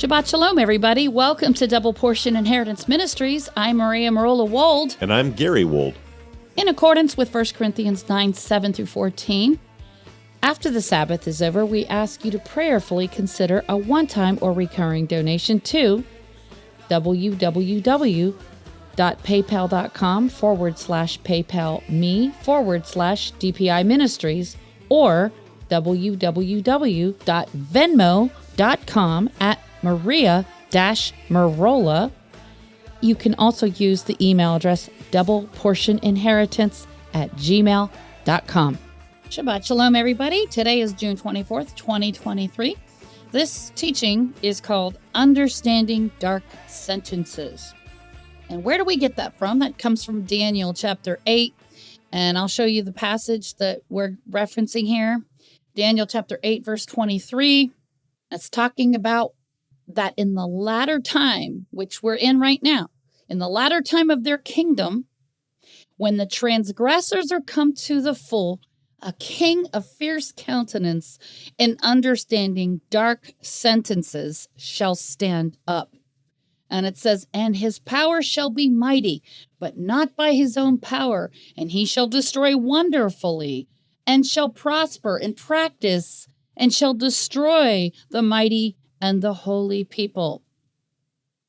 Shabbat Shalom, everybody. Welcome to Double Portion Inheritance Ministries. I'm Maria Merola Wold. And I'm Gary Wold. In accordance with 1 Corinthians 9, 7 through 14, after the Sabbath is over, we ask you to prayerfully consider a one-time or recurring donation to www.paypal.com/PayPalMe/DPI Ministries or www.venmo.com@Maria-Merola. You can also use the email address doubleportioninheritance@gmail.com. Shabbat Shalom, everybody. Today is June 24th, 2023. This teaching is called Understanding Dark Sentences. And where do we get that from? That comes from Daniel chapter 8. And I'll show you the passage that we're referencing here. Daniel chapter 8, verse 23. That's talking about that in the latter time, which we're in right now, in the latter time of their kingdom, when the transgressors are come to the full, a king of fierce countenance and understanding dark sentences shall stand up. And it says, and his power shall be mighty, but not by his own power, and he shall destroy wonderfully, and shall prosper in practice, and shall destroy the mighty and the holy people.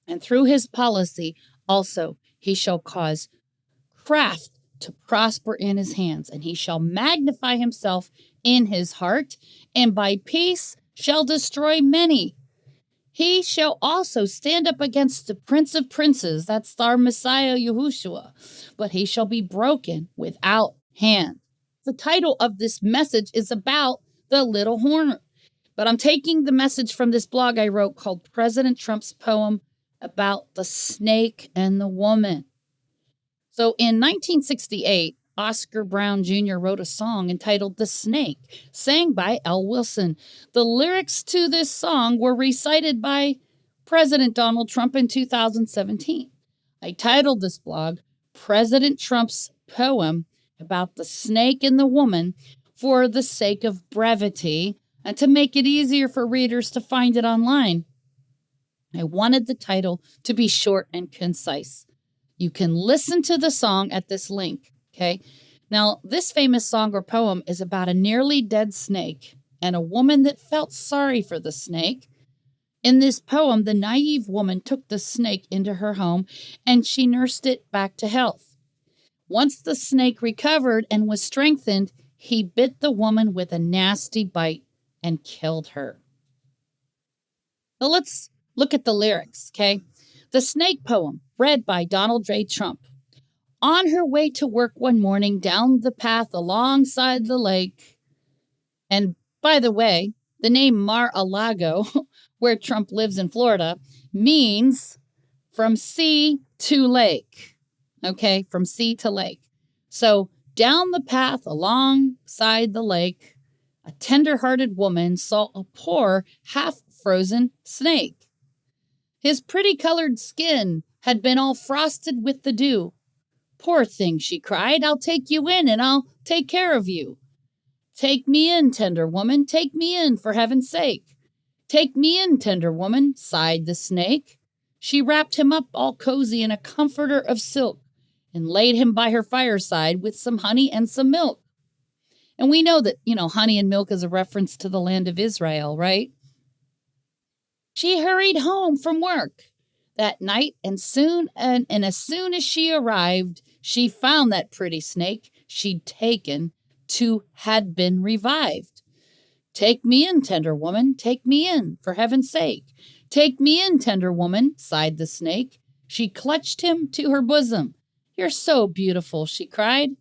And through his policy also he shall cause craft to prosper in his hands, and he shall magnify himself in his heart, and by peace shall destroy many. He shall also stand up against the Prince of Princes, that's our Messiah Yahushua, but he shall be broken without hand. The title of this message is about the little horn, but I'm taking the message from this blog I wrote called President Trump's Poem about the Snake and the Woman. So in 1968, Oscar Brown Jr. wrote a song entitled The Snake, sang by L. Wilson. The lyrics to this song were recited by President Donald Trump in 2017. I titled this blog, President Trump's Poem about the Snake and the Woman, for the sake of brevity and to make it easier for readers to find it online. I wanted the title to be short and concise. You can listen to the song at this link, okay? Now, this famous song or poem is about a nearly dead snake and a woman that felt sorry for the snake. In this poem, the naive woman took the snake into her home and she nursed it back to health. Once the snake recovered and was strengthened, he bit the woman with a nasty bite and killed her. Well, let's look at the lyrics, okay? The Snake poem, read by Donald J. Trump. On her way to work one morning down the path alongside the lake. And by the way, the name Mar-a-Lago, where Trump lives in Florida, means from sea to lake. Okay, from sea to lake. So down the path alongside the lake, a tender-hearted woman saw a poor, half-frozen snake. His pretty-colored skin had been all frosted with the dew. Poor thing, she cried, I'll take you in and I'll take care of you. Take me in, tender woman, take me in, for heaven's sake. Take me in, tender woman, sighed the snake. She wrapped him up all cozy in a comforter of silk and laid him by her fireside with some honey and some milk. And we know that, honey and milk is a reference to the land of Israel, right? She hurried home from work that night, and as soon as she arrived, she found that pretty snake she'd taken to had been revived. Take me in, tender woman, take me in, for heaven's sake. Take me in, tender woman, sighed the snake. She clutched him to her bosom. You're so beautiful, she cried.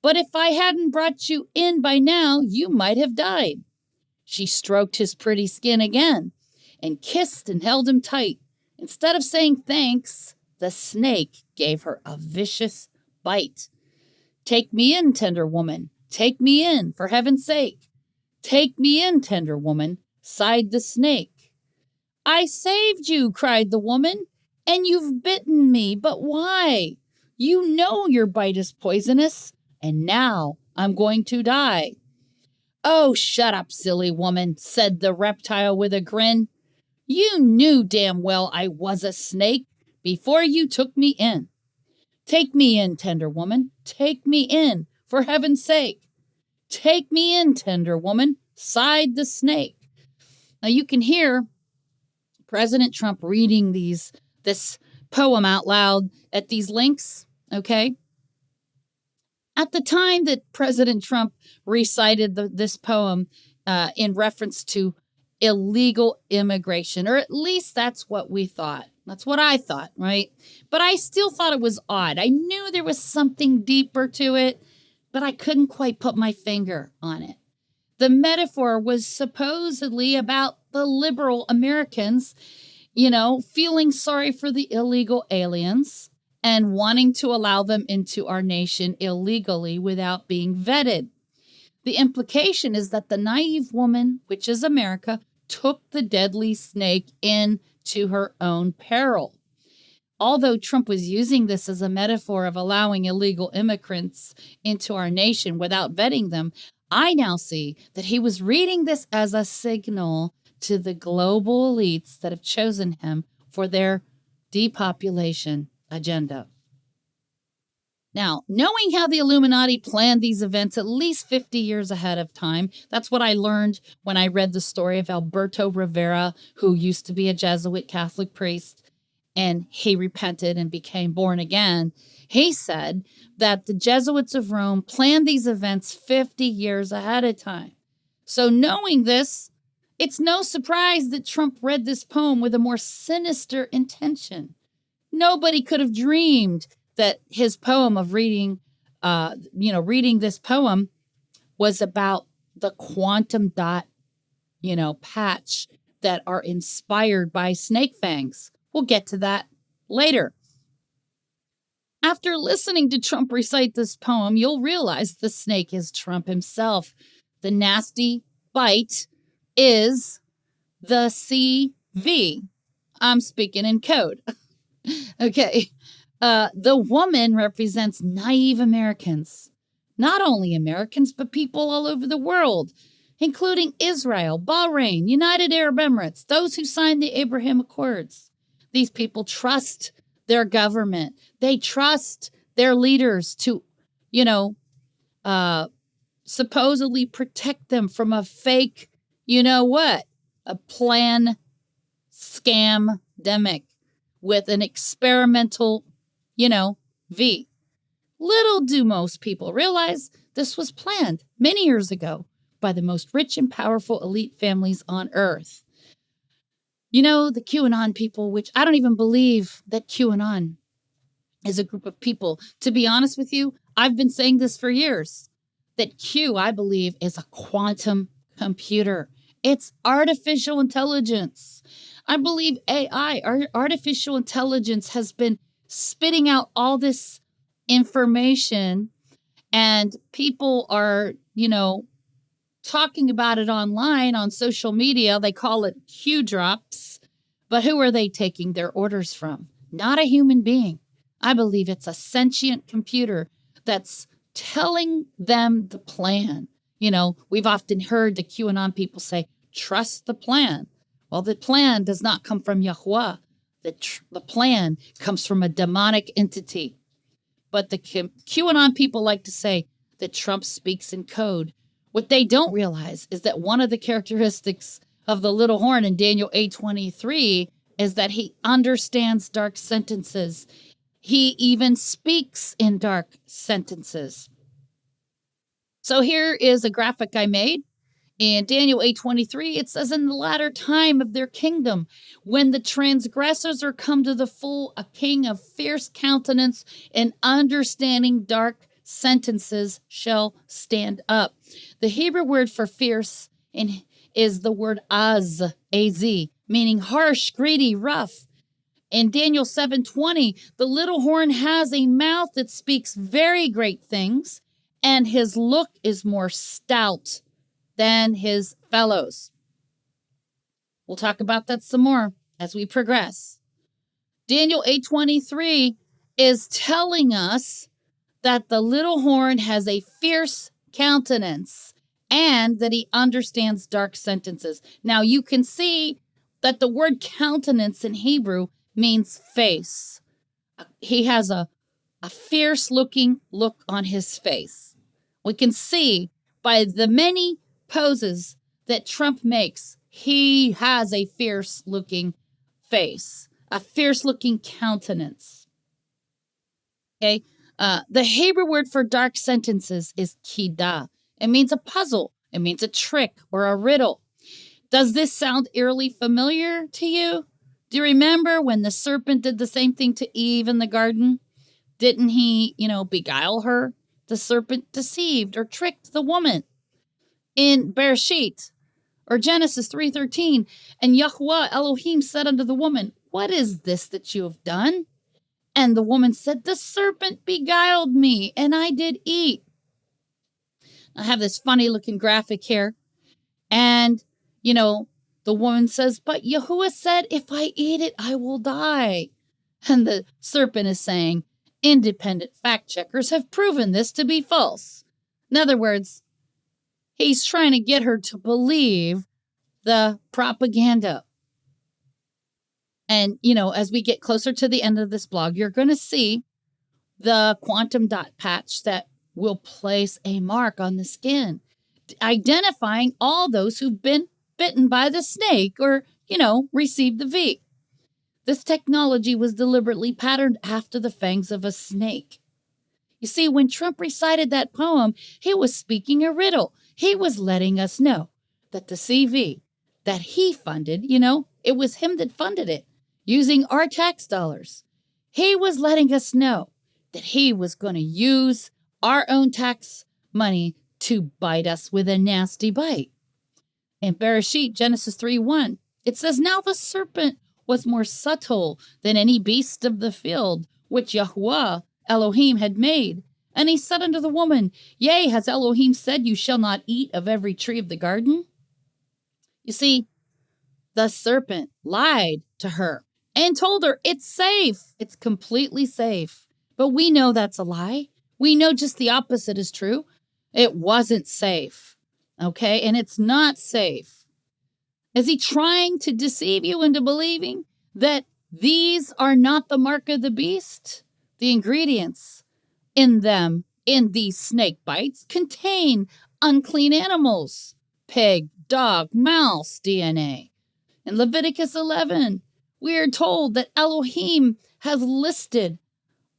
But if I hadn't brought you in by now, you might have died. She stroked his pretty skin again and kissed and held him tight. Instead of saying thanks, the snake gave her a vicious bite. Take me in, tender woman. Take me in, for heaven's sake. Take me in, tender woman, sighed the snake. I saved you, cried the woman, and you've bitten me, but why? You know your bite is poisonous, and now I'm going to die. Oh, shut up, silly woman, said the reptile with a grin. You knew damn well I was a snake before you took me in. Take me in, tender woman. Take me in, for heaven's sake. Take me in, tender woman, sighed the snake. Now you can hear President Trump reading this poem out loud at these links, okay? At the time that President Trump recited this poem in reference to illegal immigration, or at least that's what we thought. That's what I thought, right? But I still thought it was odd. I knew there was something deeper to it, but I couldn't quite put my finger on it. The metaphor was supposedly about the liberal Americans, feeling sorry for the illegal aliens and wanting to allow them into our nation illegally without being vetted. The implication is that the naive woman, which is America, took the deadly snake into her own peril. Although Trump was using this as a metaphor of allowing illegal immigrants into our nation without vetting them, I now see that he was reading this as a signal to the global elites that have chosen him for their depopulation agenda. Now, knowing how the Illuminati planned these events at least 50 years ahead of time, that's what I learned when I read the story of Alberto Rivera, who used to be a Jesuit Catholic priest, and he repented and became born again. He said that the Jesuits of Rome planned these events 50 years ahead of time. So knowing this, it's no surprise that Trump read this poem with a more sinister intention. Nobody could have dreamed that his poem of reading this poem was about the quantum dot, patch that are inspired by snake fangs. We'll get to that later. After listening to Trump recite this poem, you'll realize the snake is Trump himself. The nasty bite is the CV. I'm speaking in code. Okay. The woman represents naive Americans. Not only Americans, but people all over the world, including Israel, Bahrain, United Arab Emirates, those who signed the Abraham Accords. These people trust their government. They trust their leaders to, supposedly protect them from a fake, a plan scam-demic with an experimental, V. Little do most people realize this was planned many years ago by the most rich and powerful elite families on earth. The QAnon people, which I don't even believe that QAnon is a group of people. To be honest with you, I've been saying this for years, that Q, I believe, is a quantum computer. It's artificial intelligence. I believe AI, artificial intelligence, has been spitting out all this information, and people are, talking about it online on social media. They call it Q drops. But who are they taking their orders from? Not a human being. I believe it's a sentient computer that's telling them the plan. We've often heard the QAnon people say, trust the plan. Well, the plan does not come from Yahweh. The plan comes from a demonic entity. But the QAnon people like to say that Trump speaks in code. What they don't realize is that one of the characteristics of the little horn in Daniel 8:23 is that he understands dark sentences. He even speaks in dark sentences. So here is a graphic I made. In Daniel 8:23, it says, in the latter time of their kingdom, when the transgressors are come to the full, a king of fierce countenance and understanding dark sentences shall stand up. The Hebrew word for fierce is the word az, A-Z, meaning harsh, greedy, rough. In Daniel 7:20, the little horn has a mouth that speaks very great things, and his look is more stout than his fellows. We'll talk about that some more as we progress. Daniel 8:23 is telling us that the little horn has a fierce countenance and that he understands dark sentences. Now you can see that the word countenance in Hebrew means face. He has a fierce looking look on his face. We can see by the many poses that Trump makes, he has a fierce looking face, a fierce looking countenance. Okay. The Hebrew word for dark sentences is kidah. It means a puzzle. It means a trick or a riddle. Does this sound eerily familiar to you? Do you remember when the serpent did the same thing to Eve in the garden? Didn't he, beguile her? The serpent deceived or tricked the woman. In Bereshit, or Genesis 3:13, and Yahweh Elohim said unto the woman, what is this that you have done? And the woman said, the serpent beguiled me, and I did eat. I have this funny looking graphic here. And, the woman says, but Yahuwah said, if I eat it, I will die. And the serpent is saying, independent fact checkers have proven this to be false. In other words, he's trying to get her to believe the propaganda. And, as we get closer to the end of this blog, you're going to see the quantum dot patch that will place a mark on the skin, identifying all those who've been bitten by the snake or, received the V. This technology was deliberately patterned after the fangs of a snake. You see, when Trump recited that poem, he was speaking a riddle. He was letting us know that the CV that he funded, it was him that funded it using our tax dollars. He was letting us know that he was going to use our own tax money to bite us with a nasty bite. In Bereshit, Genesis 3:1, it says, now the serpent was more subtle than any beast of the field, which Yahweh Elohim had made. And he said unto the woman, yea, has Elohim said, you shall not eat of every tree of the garden? You see, the serpent lied to her and told her it's safe. It's completely safe. But we know that's a lie. We know just the opposite is true. It wasn't safe. Okay, and it's not safe. Is he trying to deceive you into believing that these are not the mark of the beast? The ingredients in them, in these snake bites, contain unclean animals, pig, dog, mouse DNA. In Leviticus 11, we are told that Elohim has listed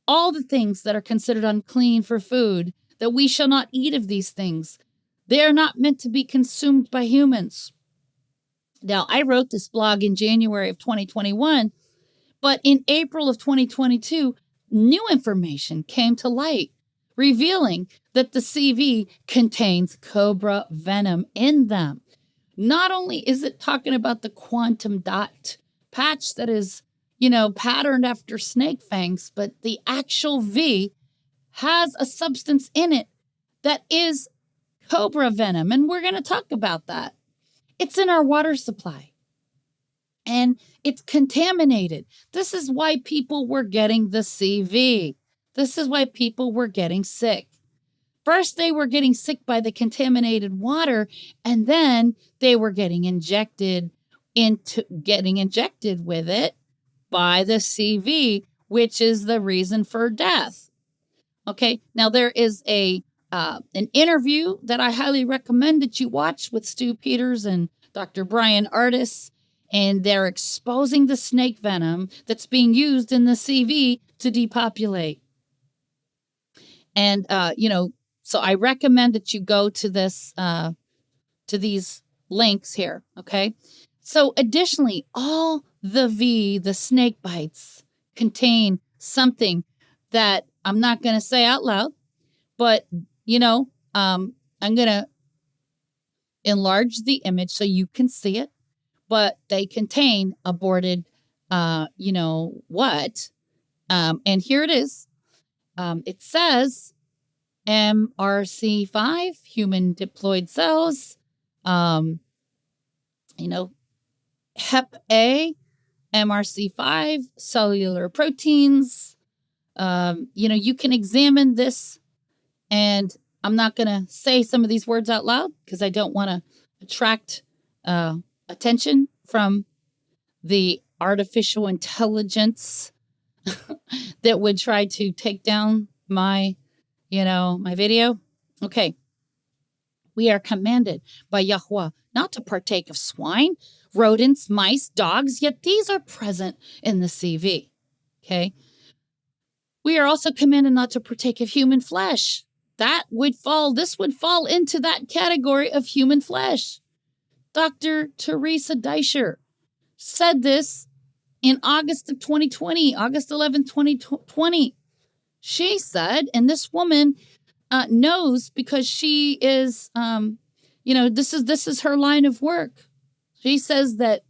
all the things that are considered unclean for food, that we shall not eat of these things. They are not meant to be consumed by humans. Now, I wrote this blog in January of 2021, but in April of 2022, new information came to light, revealing that the CV contains cobra venom in them. Not only is it talking about the quantum dot patch that is, patterned after snake fangs, but the actual V has a substance in it that is cobra venom. And we're going to talk about that. It's in our water supply and it's contaminated. This is why people were getting the CV. This is why people were getting sick. First, they were getting sick by the contaminated water, and then they were getting injected with it by the CV, which is the reason for death. Okay, now there is an interview that I highly recommend that you watch with Stu Peters and Dr. Brian Artis, and they're exposing the snake venom that's being used in the CV to depopulate. And, so I recommend that you go to this, to these links here, okay? So additionally, all the snake bites contain something that I'm not going to say out loud, but, I'm going to enlarge the image so you can see it, but they contain aborted, and here it is. It says MRC5, human diploid cells, Hep A, MRC5, cellular proteins. You can examine this, and I'm not going to say some of these words out loud because I don't want to attract attention from the artificial intelligence that would try to take down my video. Okay. We are commanded by Yahweh not to partake of swine, rodents, mice, dogs, yet these are present in the CV. Okay. We are also commanded not to partake of human flesh. This would fall into that category of human flesh. Dr. Teresa Deischer said this in August of 2020, August 11, 2020. She said, and this woman knows because she is, this is her line of work. She says that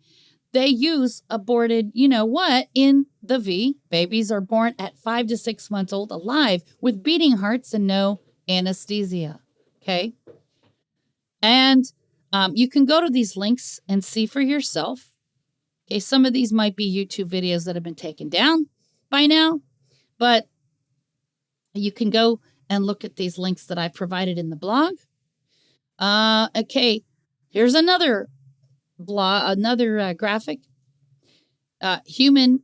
they use aborted, in the V. Babies are born at 5 to 6 months old, alive, with beating hearts and no anesthesia. Okay. And you can go to these links and see for yourself. Okay. Some of these might be YouTube videos that have been taken down by now, but you can go and look at these links that I provided in the blog. Okay, here's another graphic. Human,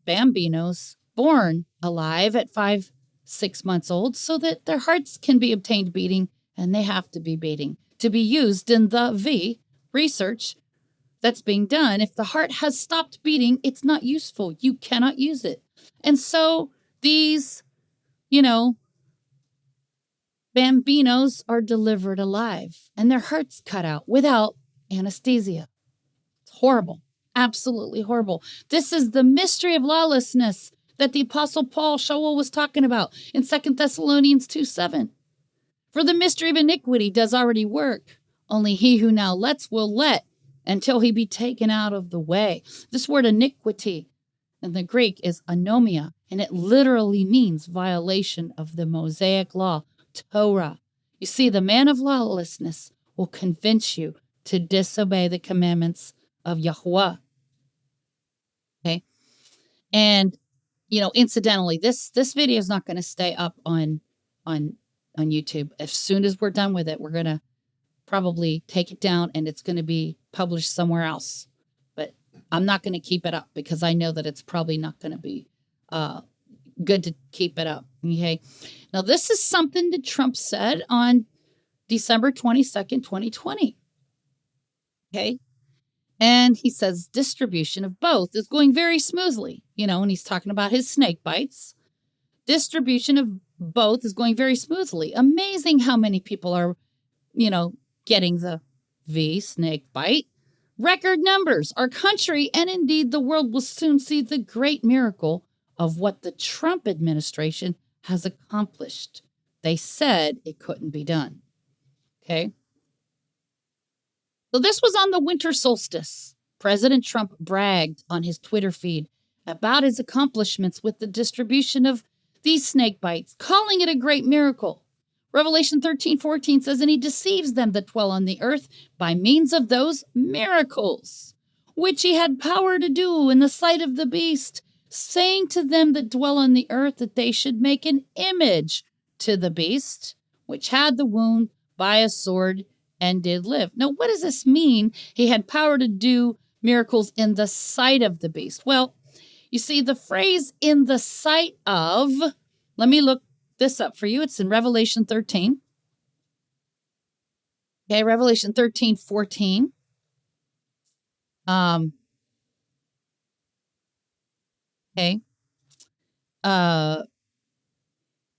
bambinos born alive at 5, 6 months old so that their hearts can be obtained beating, and they have to be beating to be used in the V research that's being done. If the heart has stopped beating, it's not useful. You cannot use it. And so these, bambinos are delivered alive and their hearts cut out without anesthesia. It's horrible. Absolutely horrible. This is the mystery of lawlessness that the Apostle Shaul was talking about in 2 Thessalonians 2:7. For the mystery of iniquity does already work. Only he who now lets will let until he be taken out of the way. This word iniquity in the Greek is anomia, and it literally means violation of the Mosaic law, Torah. You see, the man of lawlessness will convince you to disobey the commandments of Yahweh. Okay. And, incidentally, this video is not going to stay up on YouTube. As soon as we're done with it, we're going to probably take it down and it's going to be published somewhere else. But I'm not going to keep it up because I know that it's probably not going to be good to keep it up. Okay. Now, this is something that Trump said on December 22nd, 2020. Okay. And he says distribution of both is going very smoothly, and he's talking about his snake bites. Distribution of both is going very smoothly. Amazing how many people are, getting the V snake bite. Record numbers. Our country and indeed the world will soon see the great miracle of what the Trump administration has accomplished. They said it couldn't be done. Okay. So this was on the winter solstice. President Trump bragged on his Twitter feed about his accomplishments with the distribution of these snake bites, calling it a great miracle. Revelation 13:14 says, and he deceives them that dwell on the earth by means of those miracles, which he had power to do in the sight of the beast, saying to them that dwell on the earth that they should make an image to the beast, which had the wound by a sword and did live. Now, what does this mean? He had power to do miracles in the sight of the beast. Well, you see, the phrase in the sight of, let me look this up for you. It's in Revelation 13. Okay, Revelation 13:14. Okay.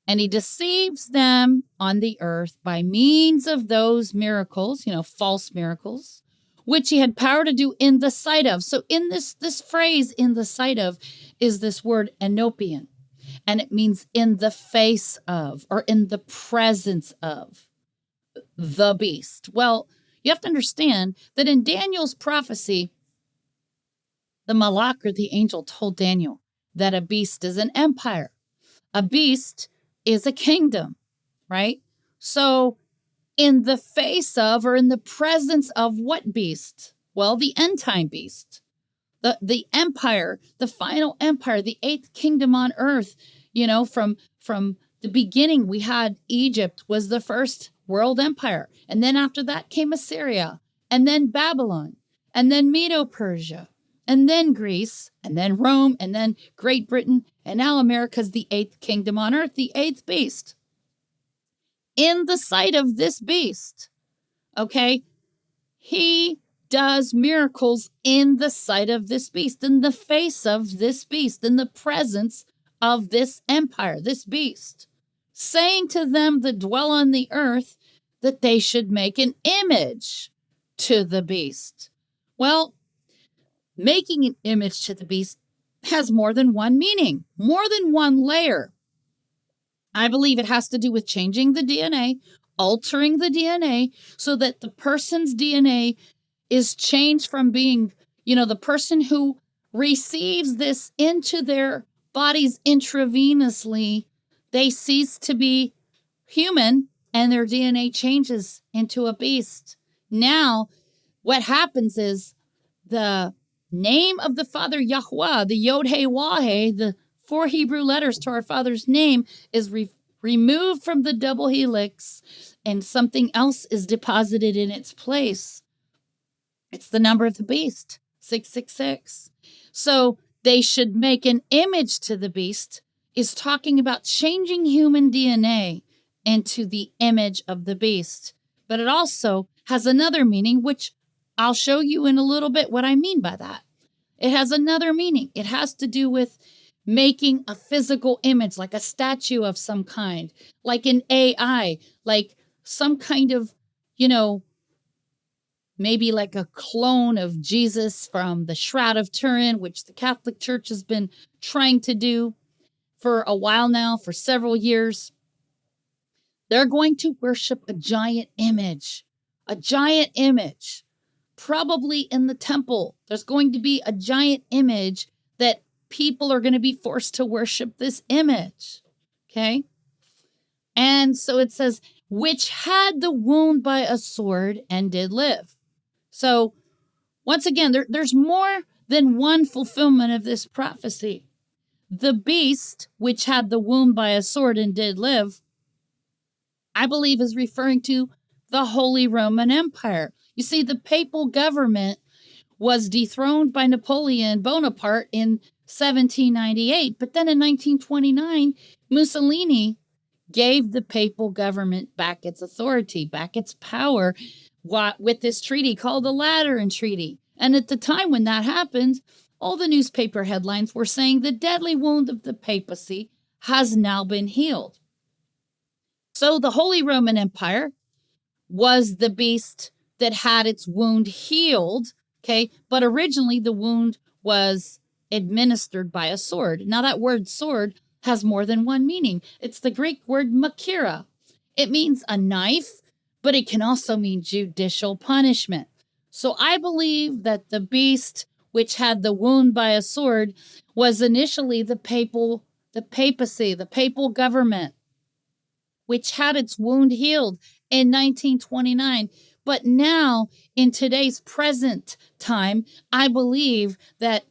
And he deceives them on the earth by means of those miracles, false miracles, which he had power to do in the sight of. So in this phrase, in the sight of, is this word enopian. And it means in the face of, or in the presence of the beast. Well, you have to understand that in Daniel's prophecy, the malach, or the angel, told Daniel that a beast is an empire. A beast is a kingdom, right? So in the face of, or in the presence of what beast? Well, the end time beast, the empire, the final empire, the 8th kingdom on earth. From the beginning, we had Egypt was the first world empire. And then after that came Assyria, and then Babylon. and then Medo-Persia, and then Greece, and then Rome, and then Great Britain, and now America's the 8th kingdom on earth, the 8th beast. In the sight of this beast, okay, he does miracles in the sight of this beast, in the face of this beast, in the presence of this empire, this beast, saying to them that dwell on the earth that they should make an image to the beast. Well, making an image to the beast has more than one meaning, more than one layer. I believe it has to do with changing the DNA, altering the DNA so that the person's DNA is changed from being, the person who receives this into their bodies intravenously, they cease to be human and their DNA changes into a beast. Now, what happens is the name of the Father Yahweh, the Yod-Heh-Wah-Heh, the 4 Hebrew letters to our Father's name, is removed from the double helix and something else is deposited in its place. It's the number of the beast, 666. So they should make an image to the beast is talking about changing human DNA into the image of the beast. But it also has another meaning, which I'll show you in a little bit what I mean by that. It has another meaning. It has to do with making a physical image, like a statue of some kind, like an AI, like some kind of, maybe like a clone of Jesus from the Shroud of Turin, which the Catholic Church has been trying to do for a while now, for several years. They're going to worship a giant image, probably in the temple. There's going to be a giant image that people are going to be forced to worship this image. Okay? And so it says, which had the wound by a sword and did live. So once again, there's more than one fulfillment of this prophecy. The beast, which had the wound by a sword and did live, I believe is referring to the Holy Roman Empire. You see, the papal government was dethroned by Napoleon Bonaparte in 1798. But then in 1929, Mussolini gave the papal government back its authority, back its power with this treaty called the Lateran Treaty. And at the time when that happened, all the newspaper headlines were saying the deadly wound of the papacy has now been healed. So the Holy Roman Empire was the beast that had its wound healed, okay? But originally the wound was administered by a sword. Now that word sword has more than one meaning. It's the Greek word makira. It means a knife, but it can also mean judicial punishment. So I believe that the beast which had the wound by a sword was initially the papacy, the papal government, which had its wound healed in 1929. But now, in today's present time, I believe that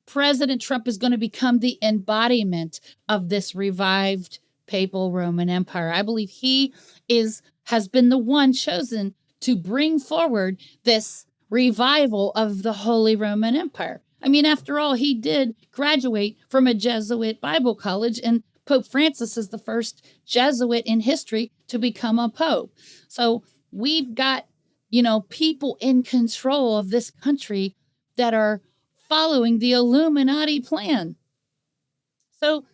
President Trump is going to become the embodiment of this revived papal Roman Empire. I believe he has been the one chosen to bring forward this revival of the Holy Roman Empire. I mean, after all, he did graduate from a Jesuit Bible college, and Pope Francis is the first Jesuit in history to become a pope. So we've got, people in control of this country that are following the Illuminati plan. So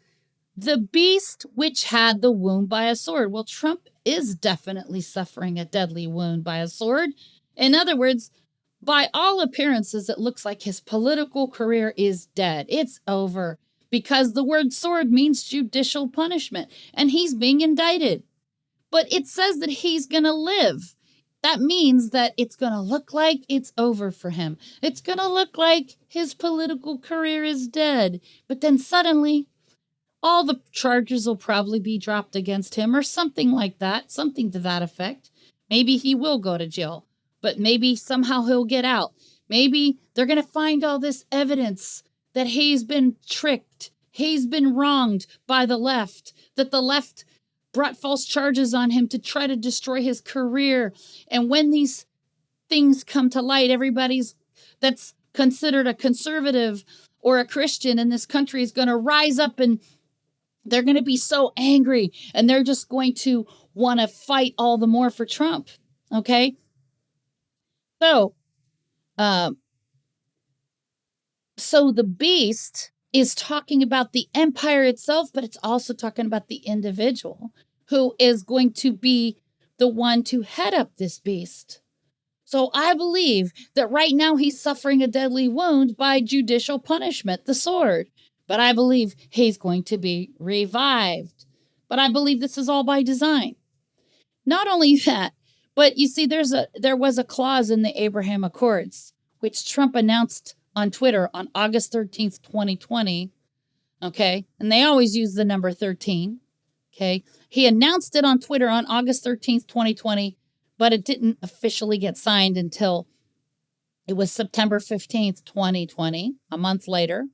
the beast which had the wound by a sword. Well, Trump is definitely suffering a deadly wound by a sword. In other words, by all appearances, it looks like his political career is dead. It's over because the word sword means judicial punishment, and he's being indicted. But it says that he's going to live. That means that it's going to look like it's over for him. It's going to look like his political career is dead. But then suddenly, all the charges will probably be dropped against him or something like that, something to that effect. Maybe he will go to jail, but maybe somehow he'll get out. Maybe they're going to find all this evidence that he's been tricked, he's been wronged by the left, that the left brought false charges on him to try to destroy his career. And when these things come to light, everybody's that's considered a conservative or a Christian in this country is going to rise up, and they're going to be so angry, and they're just going to want to fight all the more for Trump. Okay. So, so the beast is talking about the empire itself, but it's also talking about the individual who is going to be the one to head up this beast. So I believe that right now he's suffering a deadly wound by judicial punishment, the sword. But I believe he's going to be revived. But I believe this is all by design. Not only that, but you see, there was a clause in the Abraham Accords, which Trump announced on Twitter on August 13th, 2020. Okay. And they always use the number 13. Okay. He announced it on Twitter on August 13th, 2020, but it didn't officially get signed until it was September 15th, 2020, a month later.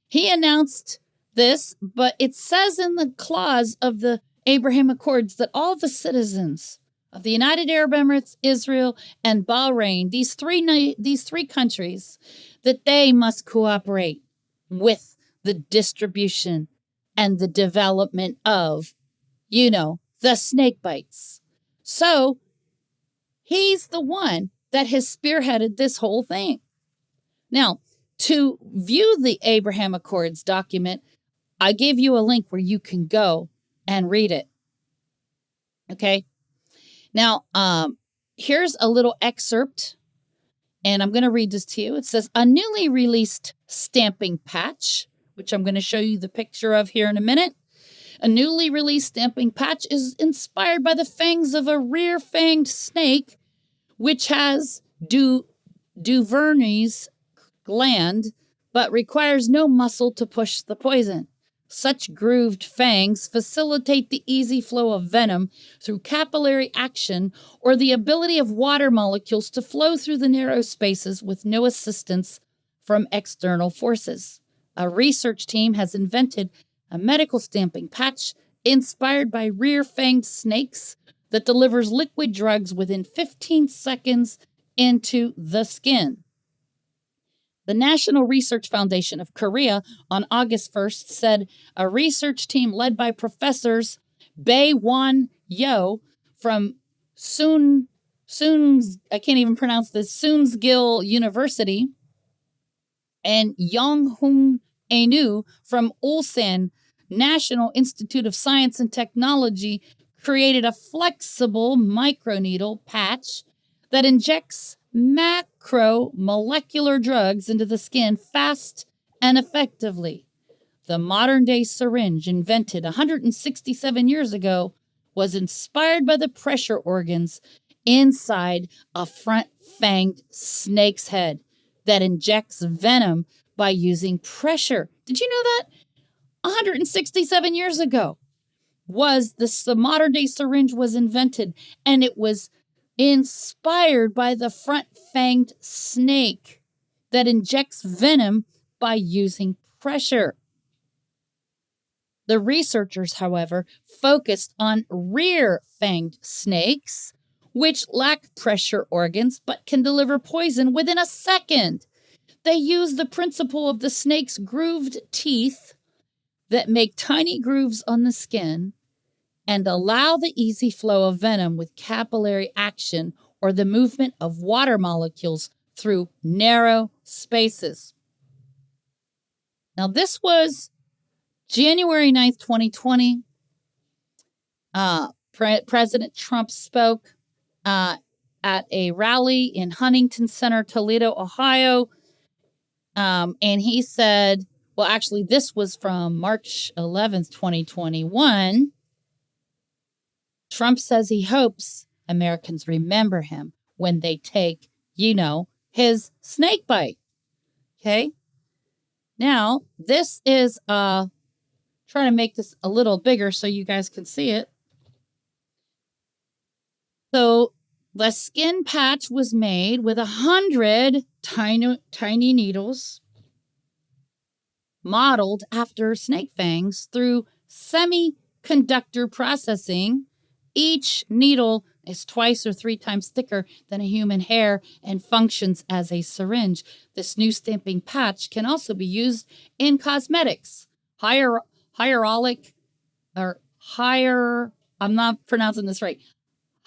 He announced this, but it says in the clause of the Abraham Accords that all the citizens of the United Arab Emirates, Israel, and Bahrain, these three countries, that they must cooperate with the distribution and the development of, the snake bites. So he's the one that has spearheaded this whole thing. Now, to view the Abraham Accords document, I gave you a link where you can go and read it. Okay. Now, here's a little excerpt, and I'm going to read this to you. It says, a newly released stamping patch, which I'm going to show you the picture of here in a minute. A newly released stamping patch is inspired by the fangs of a rear-fanged snake, which has Duvernay's gland, but requires no muscle to push the poison. Such grooved fangs facilitate the easy flow of venom through capillary action or the ability of water molecules to flow through the narrow spaces with no assistance from external forces. A research team has invented a medical stamping patch inspired by rear-fanged snakes that delivers liquid drugs within 15 seconds into the skin. The National Research Foundation of Korea on August 1st said a research team led by professors Bae Won Yo from I can't even pronounce this, Soonsgil University, and Yong Hoon Anu from Ulsan National Institute of Science and Technology created a flexible microneedle patch that injects macromolecular drugs into the skin fast and effectively. The modern-day syringe, invented 167 years ago, was inspired by the pressure organs inside a front-fanged snake's head that injects venom by using pressure. Did you know that? 167 years ago the modern-day syringe was invented, and it was inspired by the front-fanged snake that injects venom by using pressure. The researchers, however, focused on rear-fanged snakes, which lack pressure organs but can deliver poison within a second. They use the principle of the snake's grooved teeth that make tiny grooves on the skin and allow the easy flow of venom with capillary action or the movement of water molecules through narrow spaces. Now, this was January 9th, 2020. President Trump spoke at a rally in Huntington Center, Toledo, Ohio. And he said, well, actually, this was from March 11th, 2021. Trump says he hopes Americans remember him when they take, his snake bite. Okay. Now, this is trying to make this a little bigger so you guys can see it. So the skin patch was made with 100 tiny needles modeled after snake fangs through semiconductor processing. Each needle is twice or 3 times thicker than a human hair and functions as a syringe. This new stamping patch can also be used in cosmetics. Hyaluronic, or higher, I'm not pronouncing this right,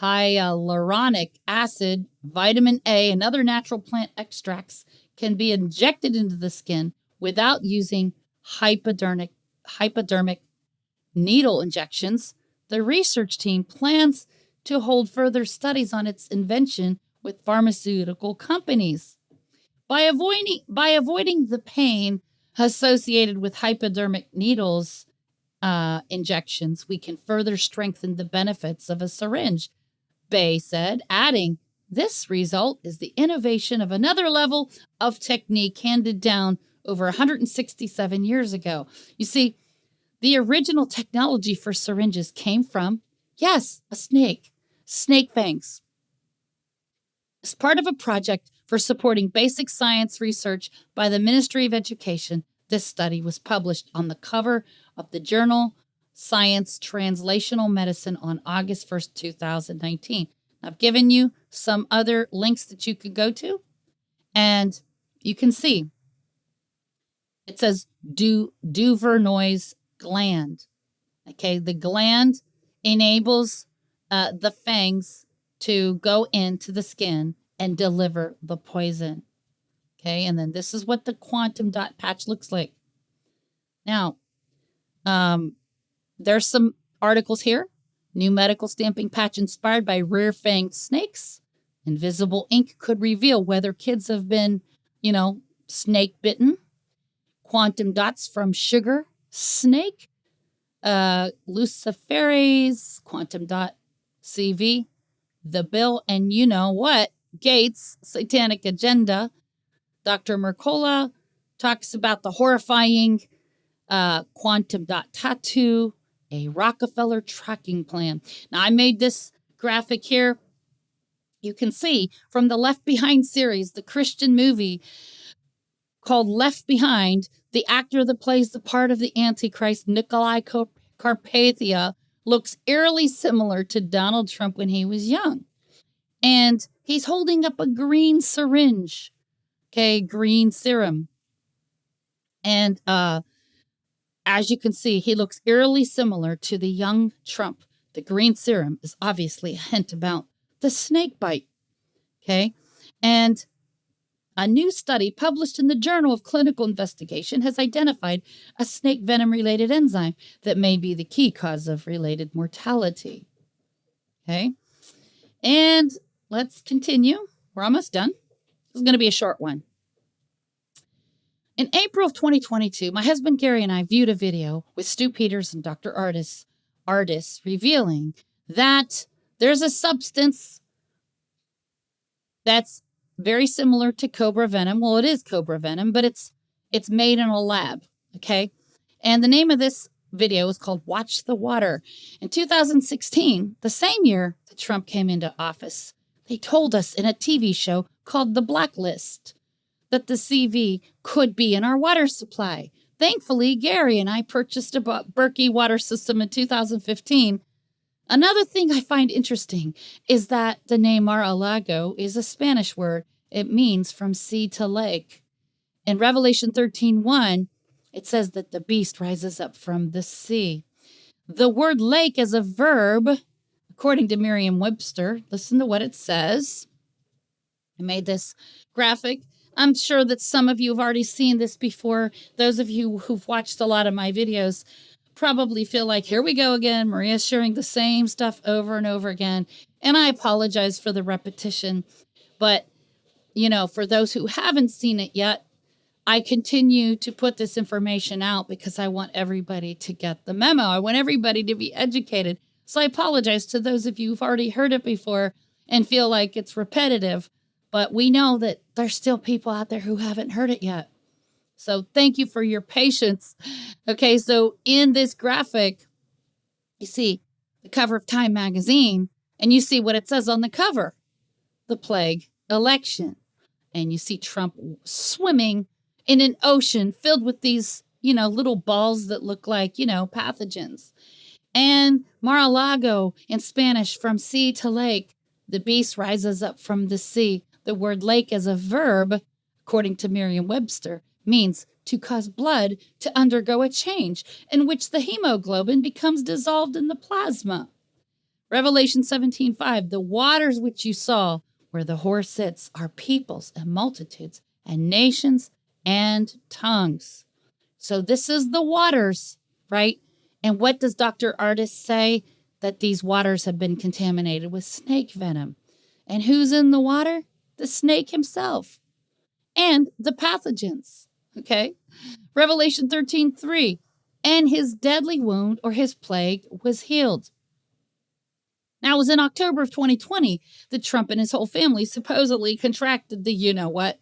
hyaluronic acid, vitamin A, and other natural plant extracts can be injected into the skin without using hypodermic needle injections. The research team plans to hold further studies on its invention with pharmaceutical companies. By avoiding the pain associated with hypodermic needles injections, we can further strengthen the benefits of a syringe, Bay said, adding, "This result is the innovation of another level of technique handed down over 167 years ago." You see, the original technology for syringes came from, yes, a snake fangs. As part of a project for supporting basic science research by the Ministry of Education, this study was published on the cover of the journal Science Translational Medicine on August 1st, 2019. I've given you some other links that you could go to, and you can see it says Duvernoy's gland. Okay, the gland enables the fangs to go into the skin and deliver the poison. Okay, and then this is what the quantum dot patch looks like. Now, there's some articles here. New medical stamping patch inspired by rear-fanged snakes. Invisible ink could reveal whether kids have been, snake bitten. Quantum dots from sugar snake. Luciferase, quantum dot CV, the Bill and you know what, Gates satanic agenda. Dr. Mercola talks about the horrifying quantum dot tattoo, a Rockefeller tracking plan. Now, I made this graphic here. You can see from the Left Behind series, the Christian movie called Left Behind, the actor that plays the part of the Antichrist, Nikolai Carpathia, looks eerily similar to Donald Trump when he was young. And he's holding up a green syringe, green serum. And as you can see, he looks eerily similar to the young Trump. The green serum is obviously a hint about the snake bite. Okay. And a new study published in the Journal of Clinical Investigation has identified a snake venom-related enzyme that may be the key cause of related mortality. Okay. And let's continue. We're almost done. This is going to be a short one. In April of 2022, my husband Gary and I viewed a video with Stu Peters and Dr. Ardis revealing that there's a substance that's very similar to cobra venom. Well, it is cobra venom, but it's made in a lab, okay? And the name of this video is called Watch the Water. In 2016, the same year that Trump came into office, they told us in a TV show called The Blacklist that the CV could be in our water supply. Thankfully, Gary and I purchased a Berkey water system in 2015. Another thing I find interesting is that the name Mar-a-Lago is a Spanish word. It means from sea to lake. In Revelation 13:1, it says that the beast rises up from the sea. The word lake is a verb, according to Merriam-Webster. Listen to what it says. I made this graphic. I'm sure that some of you have already seen this before. Those of you who've watched a lot of my videos probably feel like, here we go again. Maria's sharing the same stuff over and over again. And I apologize for the repetition. But, for those who haven't seen it yet, I continue to put this information out because I want everybody to get the memo. I want everybody to be educated. So I apologize to those of you who've already heard it before and feel like it's repetitive. But we know that there's still people out there who haven't heard it yet. So thank you for your patience. Okay, so in this graphic, you see the cover of Time magazine, and you see what it says on the cover, the plague election. And you see Trump swimming in an ocean filled with these, little balls that look like, pathogens. And Mar-a-Lago in Spanish, from sea to lake, the beast rises up from the sea. The word lake as a verb, according to Merriam-Webster, means to cause blood to undergo a change in which the hemoglobin becomes dissolved in the plasma. Revelation 17:5, the waters which you saw where the horse sits are peoples and multitudes and nations and tongues. So this is the waters, right? And what does Dr. Artis say? That these waters have been contaminated with snake venom. And who's in the water? The snake himself and the pathogens, okay? Revelation 13:3, and his deadly wound or his plague was healed. Now, it was in October of 2020 that Trump and his whole family supposedly contracted the you-know-what,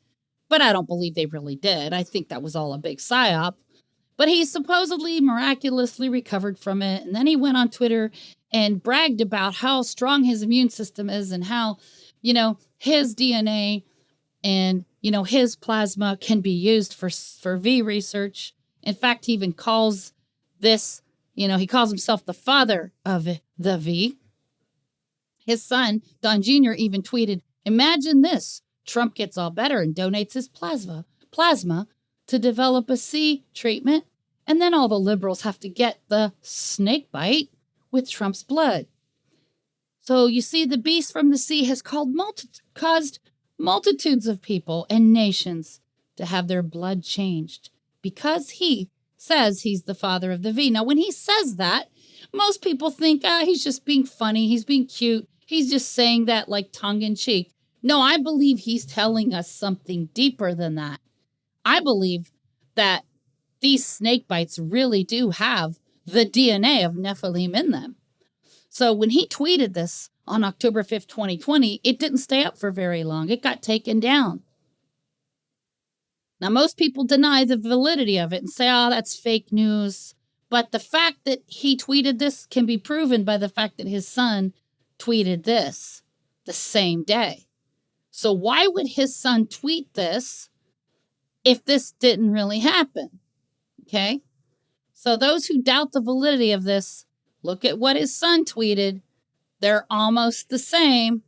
but I don't believe they really did. I think that was all a big psyop. But he supposedly miraculously recovered from it, and then he went on Twitter and bragged about how strong his immune system is and how, his DNA and, his plasma can be used for V research. In fact, he even calls this, he calls himself the father of the V. His son, Don Jr., even tweeted, imagine this, Trump gets all better and donates his plasma to develop a C treatment, and then all the liberals have to get the snake bite with Trump's blood. So you see, the beast from the sea has caused multitudes of people and nations to have their blood changed because he says he's the father of the V. Now, when he says that, most people think, he's just being funny, he's being cute, he's just saying that like tongue-in-cheek. No, I believe he's telling us something deeper than that. I believe that these snake bites really do have the DNA of Nephilim in them. So when he tweeted this on October 5th, 2020, it didn't stay up for very long. It got taken down. Now, most people deny the validity of it and say, that's fake news. But the fact that he tweeted this can be proven by the fact that his son tweeted this the same day. So why would his son tweet this if this didn't really happen? Okay? So those who doubt the validity of this, look at what his son tweeted. They're almost the same.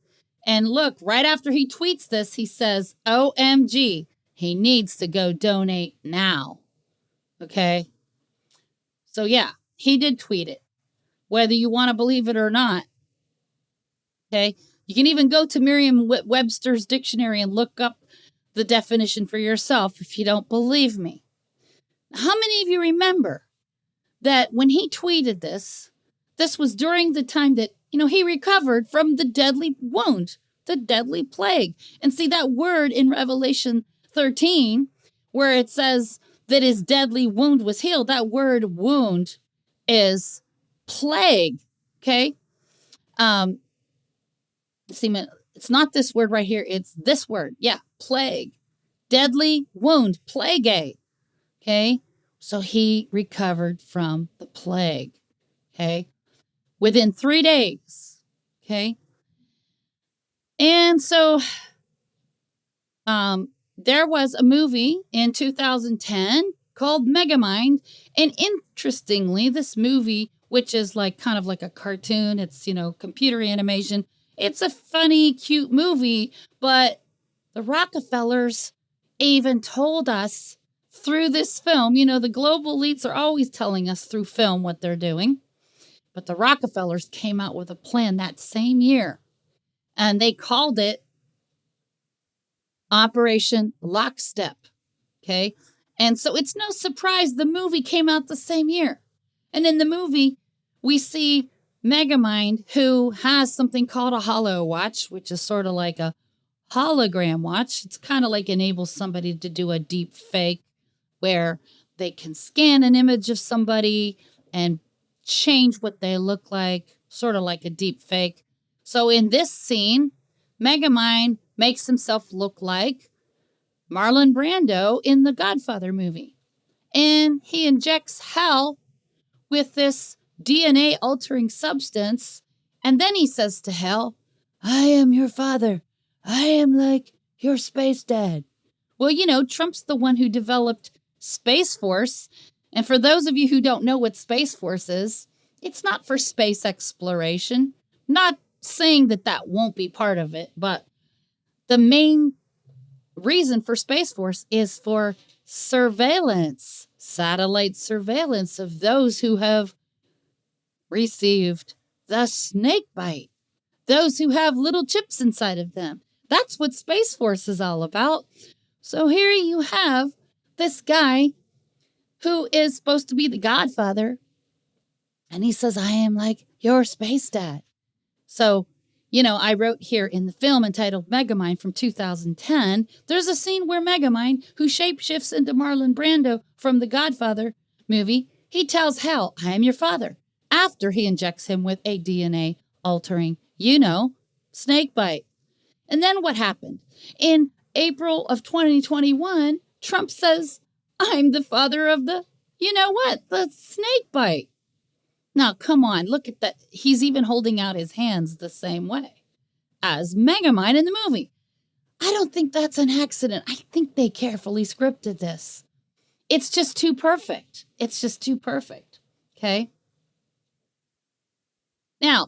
And look, right after he tweets this, he says, OMG, he needs to go donate now. Okay? So yeah, he did tweet it, whether you want to believe it or not. Okay? You can even go to Merriam-Webster's dictionary and look up the definition for yourself if you don't believe me. How many of you remember that when he tweeted this was during the time that, he recovered from the deadly wound, the deadly plague. And see that word in Revelation 13, where it says that his deadly wound was healed, that word wound is plague, okay? See, it's not this word right here, it's this word. Yeah, plague. Deadly wound, plague. Okay? So he recovered from the plague. Okay? Within 3 days. Okay? And so there was a movie in 2010 called Megamind. And interestingly, this movie, which is kind of like a cartoon, it's, computer animation. It's a funny, cute movie, but the Rockefellers even told us through this film, the global elites are always telling us through film what they're doing. But the Rockefellers came out with a plan that same year, and they called it Operation Lockstep. Okay? And so it's no surprise the movie came out the same year. And in the movie, we see Megamind, who has something called a holo watch, which is sort of like a hologram watch. It's kind of like enables somebody to do a deep fake where they can scan an image of somebody and change what they look like, sort of like a deep fake. So in this scene, Megamind makes himself look like Marlon Brando in the Godfather movie. And he injects Hal with this DNA altering substance. And then he says to Hal, I am your father. I am like your space dad. Well, Trump's the one who developed Space Force. And for those of you who don't know what Space Force is, It's not for space exploration. Not saying that that won't be part of it, but the main reason for Space Force is for surveillance, satellite surveillance of those who have received the snake bite, those who have little chips inside of them. That's what Space Force is all about. So here you have this guy who is supposed to be the godfather, and he says, I am like your space dad. So, I wrote here in the film entitled Megamind from 2010, there's a scene where Megamind, who shapeshifts into Marlon Brando from the Godfather movie, he tells Hal, I am your father, after he injects him with a DNA altering, snake bite. And then what happened? In April of 2021, Trump says, I'm the father of the, the snake bite. Now, come on, look at that. He's even holding out his hands the same way as Megamind in the movie. I don't think that's an accident. I think they carefully scripted this. It's just too perfect. It's just too perfect. Okay? Now,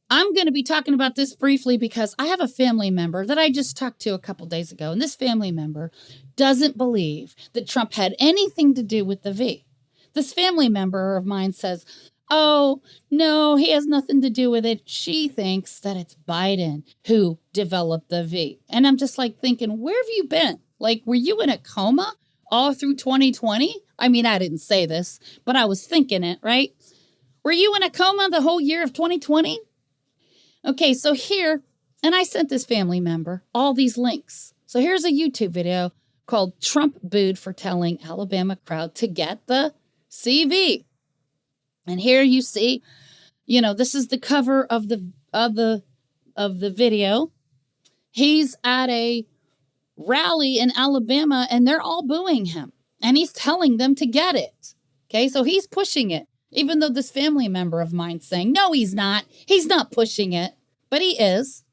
I'm going to be talking about this briefly because I have a family member that I just talked to a couple days ago, and this family member doesn't believe that Trump had anything to do with the V. This family member of mine says, oh, no, he has nothing to do with it. She thinks that it's Biden who developed the V. And I'm just like thinking, where have you been? Like, were you in a coma all through 2020? I mean, I didn't say this, but I was thinking it, right? Were you in a coma the whole year of 2020? Okay, so here, and I sent this family member all these links. So here's a YouTube video called Trump Booed for Telling Alabama Crowd to Get the CV. And here you see, this is the cover of the video. He's at a rally in Alabama and they're all booing him. And he's telling them to get it. Okay, so he's pushing it. Even though this family member of mine's saying, no, he's not. He's not pushing it. But he is.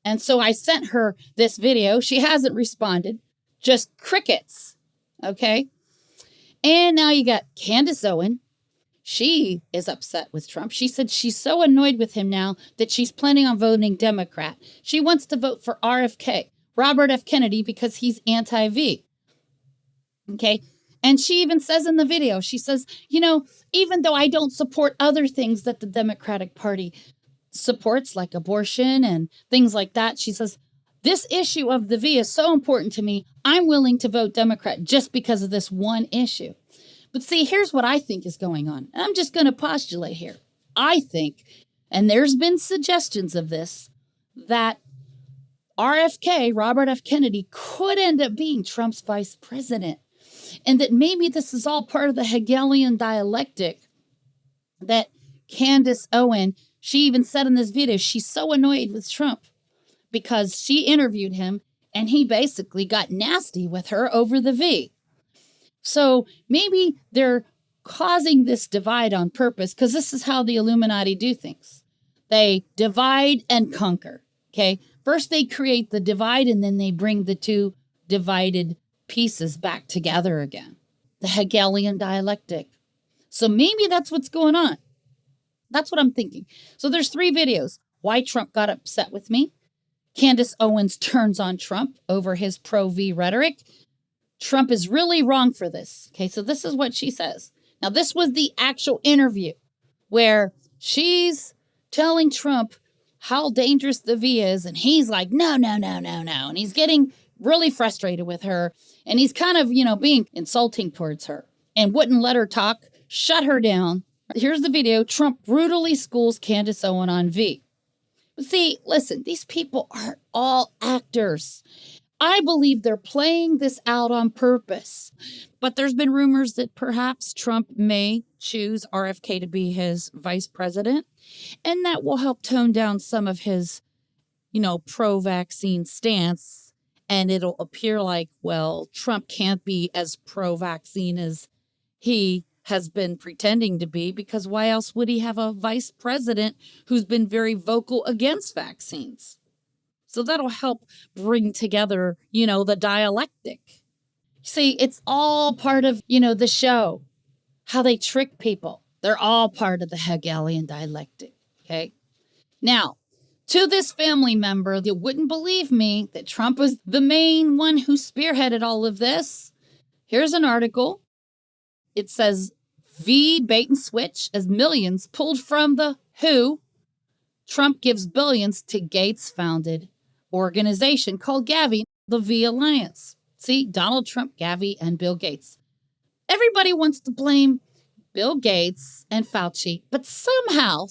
And so I sent her this video. She hasn't responded. Just crickets. Okay. And now you got Candace Owen. She is upset with Trump. She said she's so annoyed with him now that she's planning on voting Democrat. She wants to vote for RFK, Robert F. Kennedy, because he's anti-V. Okay. And she even says in the video, she says, even though I don't support other things that the Democratic Party supports, like abortion and things like that, she says, this issue of the V is so important to me, I'm willing to vote Democrat just because of this one issue. But see, here's what I think is going on. And I'm just going to postulate here. I think, and there's been suggestions of this, that RFK, Robert F. Kennedy, could end up being Trump's vice president. And that maybe this is all part of the Hegelian dialectic that Candace Owen, she even said in this video, she's so annoyed with Trump because she interviewed him and he basically got nasty with her over the V. So maybe they're causing this divide on purpose because this is how the Illuminati do things. They divide and conquer. Okay. First they create the divide and then they bring the two divided pieces back together again. The Hegelian dialectic. So maybe that's what's going on. That's what I'm thinking. So there's 3 videos. Why Trump got upset with me. Candace Owens turns on Trump over his pro-V rhetoric. Trump is really wrong for this. Okay, so this is what she says. Now, this was the actual interview where she's telling Trump how dangerous the V is. And he's like, no. And he's getting really frustrated with her. And he's kind of, being insulting towards her and wouldn't let her talk, shut her down. Here's the video. Trump brutally schools Candace Owen on V. But see, listen, these people are all actors. I believe they're playing this out on purpose. But there's been rumors that perhaps Trump may choose RFK to be his vice president. And that will help tone down some of his, pro-vaccine stance. And it'll appear like, well, Trump can't be as pro-vaccine as he has been pretending to be, because why else would he have a vice president who's been very vocal against vaccines? So that'll help bring together, the dialectic. See, it's all part of, the show, how they trick people. They're all part of the Hegelian dialectic, okay? Now, to this family member that wouldn't believe me that Trump was the main one who spearheaded all of this, here's an article. It says, bait and switch as millions pulled from the WHO. Trump gives billions to Gates-founded organization called Gavi, the V Alliance. See, Donald Trump, Gavi, and Bill Gates. Everybody wants to blame Bill Gates and Fauci, but somehow,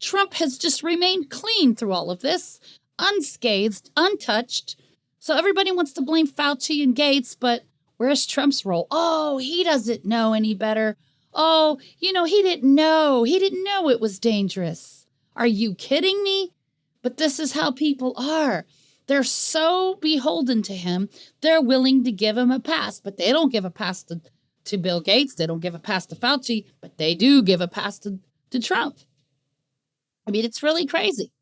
Trump has just remained clean through all of this, unscathed, untouched. So everybody wants to blame Fauci and Gates, but where's Trump's role? Oh, he doesn't know any better. Oh, he didn't know. He didn't know it was dangerous. Are you kidding me? But this is how people are. They're so beholden to him, they're willing to give him a pass, but they don't give a pass to Bill Gates. They don't give a pass to Fauci, but they do give a pass to Trump. I mean, it's really crazy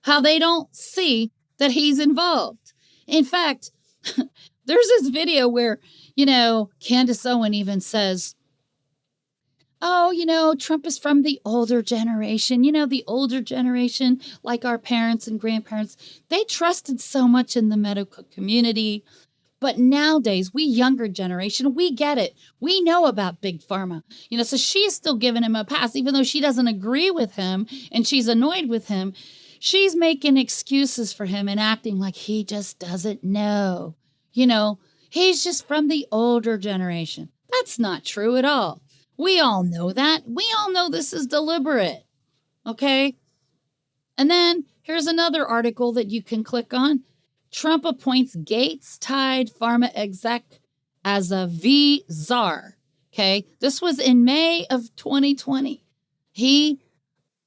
how they don't see that he's involved. In fact, there's this video where, Candace Owen even says, oh, Trump is from the older generation. The older generation, like our parents and grandparents, they trusted so much in the medical community. But nowadays, we younger generation, we get it. We know about Big Pharma. So she's still giving him a pass, even though she doesn't agree with him and she's annoyed with him. She's making excuses for him and acting like he just doesn't know. He's just from the older generation. That's not true at all. We all know that. We all know this is deliberate. Okay? And then here's another article that you can click on. Trump appoints Gates-tied pharma exec as a V czar. Okay? This was in May of 2020. He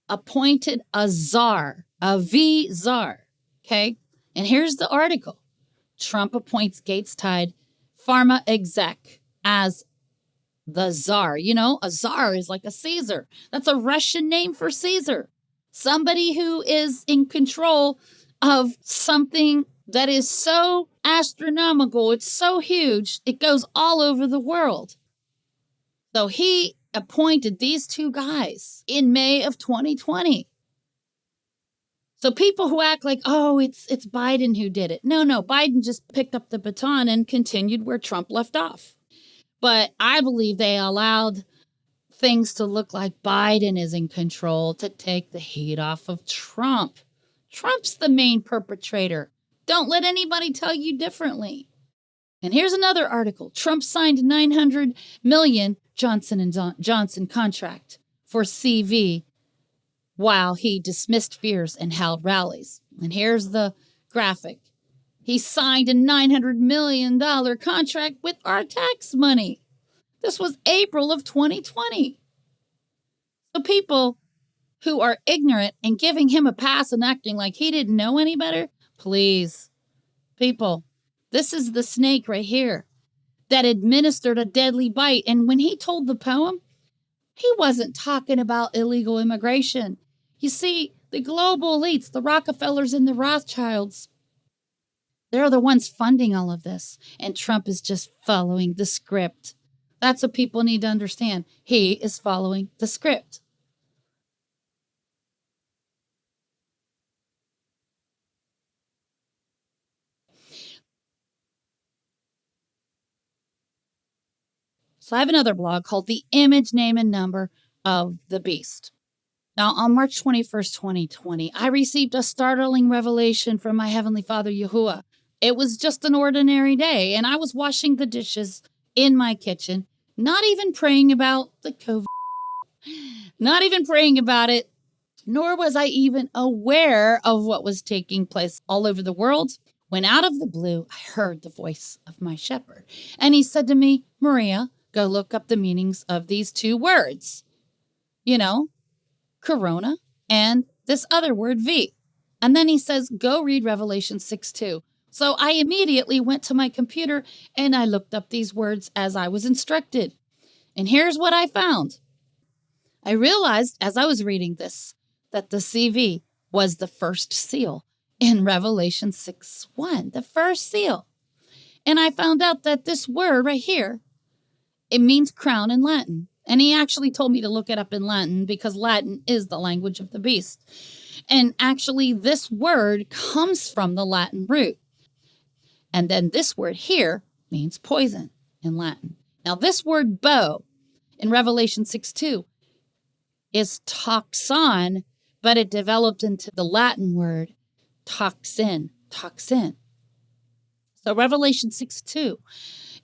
appointed a czar, a V czar. Okay? And here's the article. Trump appoints Gates-tied pharma exec as the czar. A czar is like a Caesar. That's a Russian name for Caesar. Somebody who is in control of something that is so astronomical. It's so huge. It goes all over the world. So he appointed these two guys in May of 2020. So people who act like, oh, it's Biden who did it. No, Biden just picked up the baton and continued where Trump left off. But I believe they allowed things to look like Biden is in control to take the heat off of Trump. Trump's the main perpetrator. Don't let anybody tell you differently. And here's another article. Trump signed $900 million Johnson & Johnson contract for CV while he dismissed fears and held rallies. And here's the graphic. He signed a $900 million contract with our tax money. This was April of 2020. So people who are ignorant and giving him a pass and acting like he didn't know any better, please, people, this is the snake right here that administered a deadly bite. And when he told the poem, he wasn't talking about illegal immigration. You see, the global elites, the Rockefellers and the Rothschilds, they're the ones funding all of this. And Trump is just following the script. That's what people need to understand. He is following the script. So I have another blog called The Image, Name, and Number of the Beast. Now, on March 21st, 2020, I received a startling revelation from my Heavenly Father, Yahuwah. It was just an ordinary day, and I was washing the dishes in my kitchen, not even praying about the COVID, not even praying about it, nor was I even aware of what was taking place all over the world, when out of the blue, I heard the voice of my shepherd. And he said to me, Maria, go look up the meanings of these two words. Corona and this other word, V. And then he says, go read Revelation 6:2. So I immediately went to my computer and I looked up these words as I was instructed. And here's what I found. I realized as I was reading this that the CV was the first seal in Revelation 6:1, the first seal. And I found out that this word right here, it means crown in Latin. And he actually told me to look it up in Latin because Latin is the language of the beast. And actually, this word comes from the Latin root. And then this word here means poison in Latin. Now, this word bow in Revelation 6:2 is toxon, but it developed into the Latin word toxin. So Revelation 6:2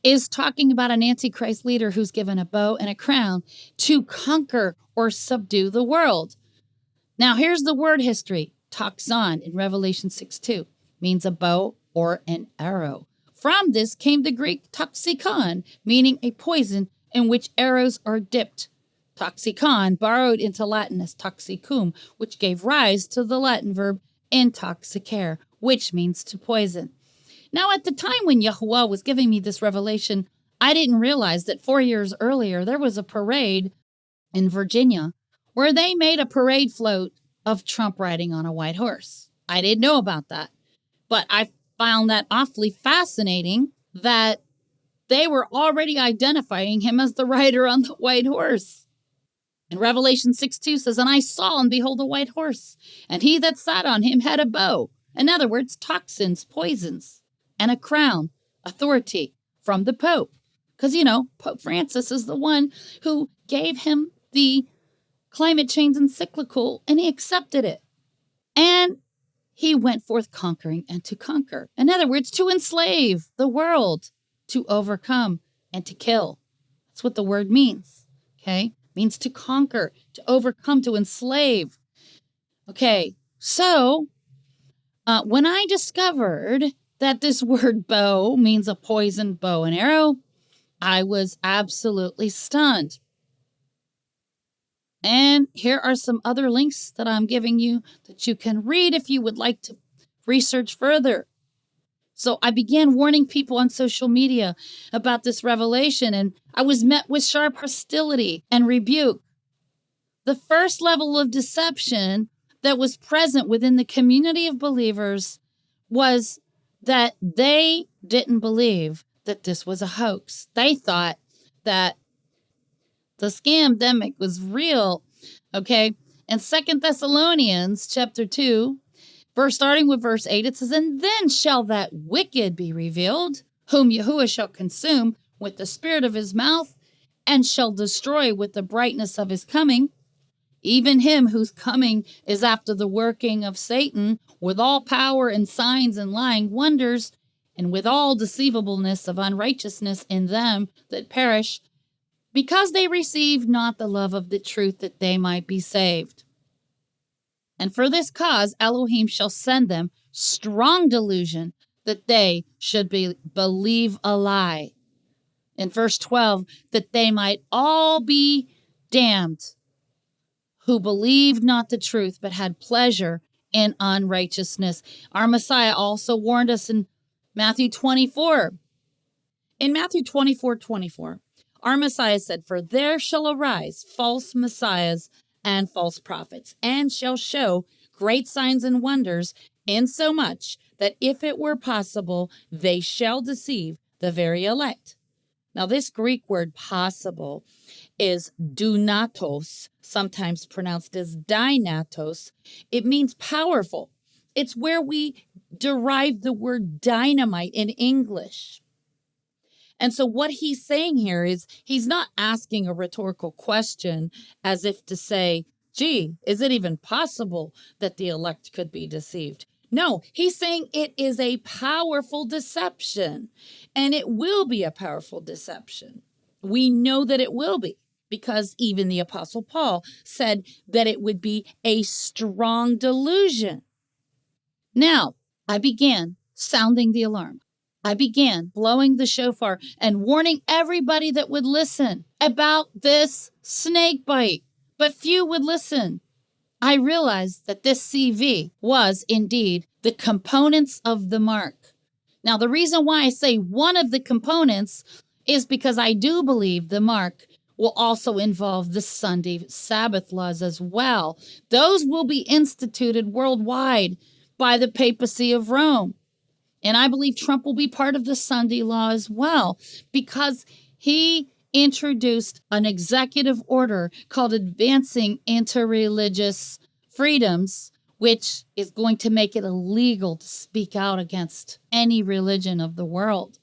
is talking about an Antichrist leader who's given a bow and a crown to conquer or subdue the world. Now, here's the word history. Toxon in Revelation 6:2 means a bow or an arrow. From this came the Greek toxikon, meaning a poison in which arrows are dipped. Toxikon borrowed into Latin as toxicum, which gave rise to the Latin verb intoxicare, which means to poison. Now, at the time when Yahuwah was giving me this revelation, I didn't realize that 4 years earlier there was a parade in Virginia where they made a parade float of Trump riding on a white horse. I didn't know about that, but I found that awfully fascinating that they were already identifying him as the rider on the white horse. And Revelation 6:2 says, "And I saw and behold a white horse, and he that sat on him had a bow." In other words, toxins, poisons, and a crown, authority from the Pope. Because, Pope Francis is the one who gave him the climate change encyclical, and he accepted it. And he went forth conquering and to conquer. In other words, to enslave the world, to overcome and to kill. That's what the word means, okay? It means to conquer, to overcome, to enslave. Okay, so when I discovered that this word bow means a poisoned bow and arrow, I was absolutely stunned. And here are some other links that I'm giving you that you can read if you would like to research further. So I began warning people on social media about this revelation, and I was met with sharp hostility and rebuke. The first level of deception that was present within the community of believers was that they didn't believe that this was a hoax. They thought that the scamdemic was real, okay? In 2 Thessalonians chapter 2, starting with verse 8, it says, "And then shall that wicked be revealed, whom Yahuwah shall consume with the spirit of his mouth, and shall destroy with the brightness of his coming, even him whose coming is after the working of Satan, with all power and signs and lying wonders, and with all deceivableness of unrighteousness in them that perish, because they receive not the love of the truth, that they might be saved. And for this cause Elohim shall send them strong delusion, that they should believe a lie." In verse 12, "that they might all be damned, who believed not the truth, but had pleasure in unrighteousness." Our Messiah also warned us in Matthew 24. In Matthew 24:24, our Messiah said, "For there shall arise false messiahs and false prophets, and shall show great signs and wonders, insomuch that if it were possible, they shall deceive the very elect." Now, this Greek word possible is dunatos, sometimes pronounced as dynatos. It means powerful. It's where we derive the word dynamite in English. And so what he's saying here is he's not asking a rhetorical question as if to say, gee, is it even possible that the elect could be deceived? No, he's saying it is a powerful deception, and it will be a powerful deception. We know that it will be, because even the Apostle Paul said that it would be a strong delusion. Now, I began sounding the alarm. I began blowing the shofar and warning everybody that would listen about this snake bite, but few would listen. I realized that this CV was indeed the components of the mark. Now, the reason why I say one of the components is because I do believe the mark will also involve the Sunday Sabbath laws as well. Those will be instituted worldwide by the papacy of Rome. And I believe Trump will be part of the Sunday law as well, because he introduced an executive order called Advancing Interreligious Freedoms, which is going to make it illegal to speak out against any religion of the world.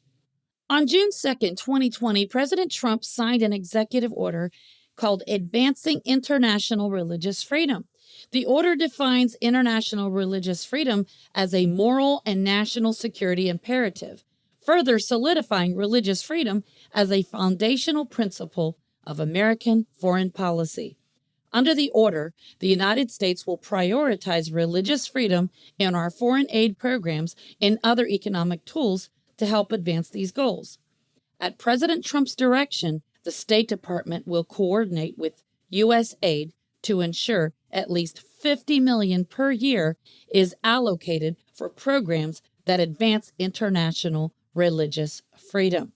On June 2nd, 2020, President Trump signed an executive order called Advancing International Religious Freedom. The order defines international religious freedom as a moral and national security imperative, further solidifying religious freedom as a foundational principle of American foreign policy. Under the order, the United States will prioritize religious freedom in our foreign aid programs and other economic tools to help advance these goals. At President Trump's direction, the State Department will coordinate with U.S. aid to ensure at least $50 million per year is allocated for programs that advance international religious freedom.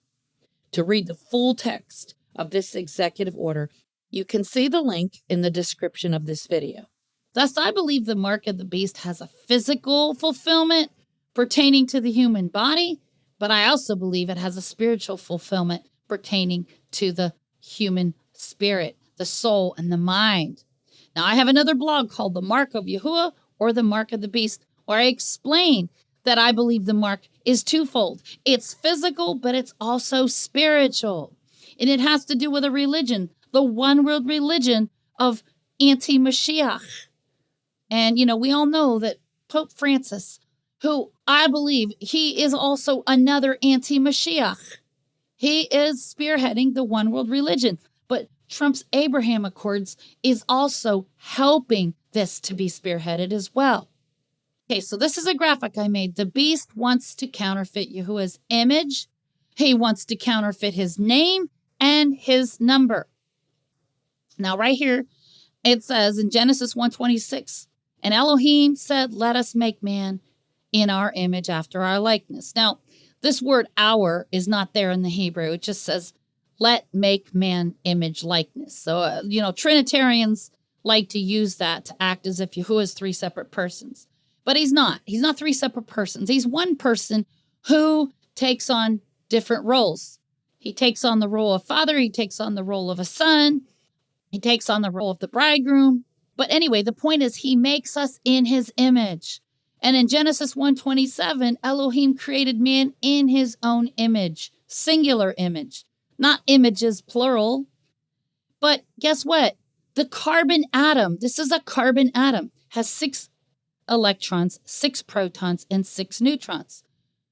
To read the full text of this executive order, you can see the link in the description of this video. Thus, I believe the mark of the beast has a physical fulfillment pertaining to the human body, but I also believe it has a spiritual fulfillment pertaining to the human spirit, the soul, and the mind. Now, I have another blog called The Mark of Yahuwah or The Mark of the Beast, where I explain that I believe the mark is twofold. It's physical, but it's also spiritual. And it has to do with a religion, the one world religion of anti-Mashiach. And, we all know that Pope Francis, who I believe he is also another anti-Mashiach. He is spearheading the one world religion. But Trump's Abraham Accords is also helping this to be spearheaded as well. Okay, so this is a graphic I made. The beast wants to counterfeit Yahuwah's image. He wants to counterfeit his name and his number. Now, right here, it says in Genesis 1:26, and Elohim said, let us make man in our image after our likeness. Now, this word our is not there in the Hebrew. It just says, let make man image likeness. So, Trinitarians like to use that to act as if Yahuwah is three separate persons. But he's not. He's not three separate persons. He's one person who takes on different roles. He takes on the role of father. He takes on the role of a son. He takes on the role of the bridegroom. But anyway, the point is he makes us in his image. And in Genesis 1:27, Elohim created man in his own image, singular image, not images, plural. But guess what? The carbon atom, this is a carbon atom, has 6 electrons, 6 protons, and 6 neutrons.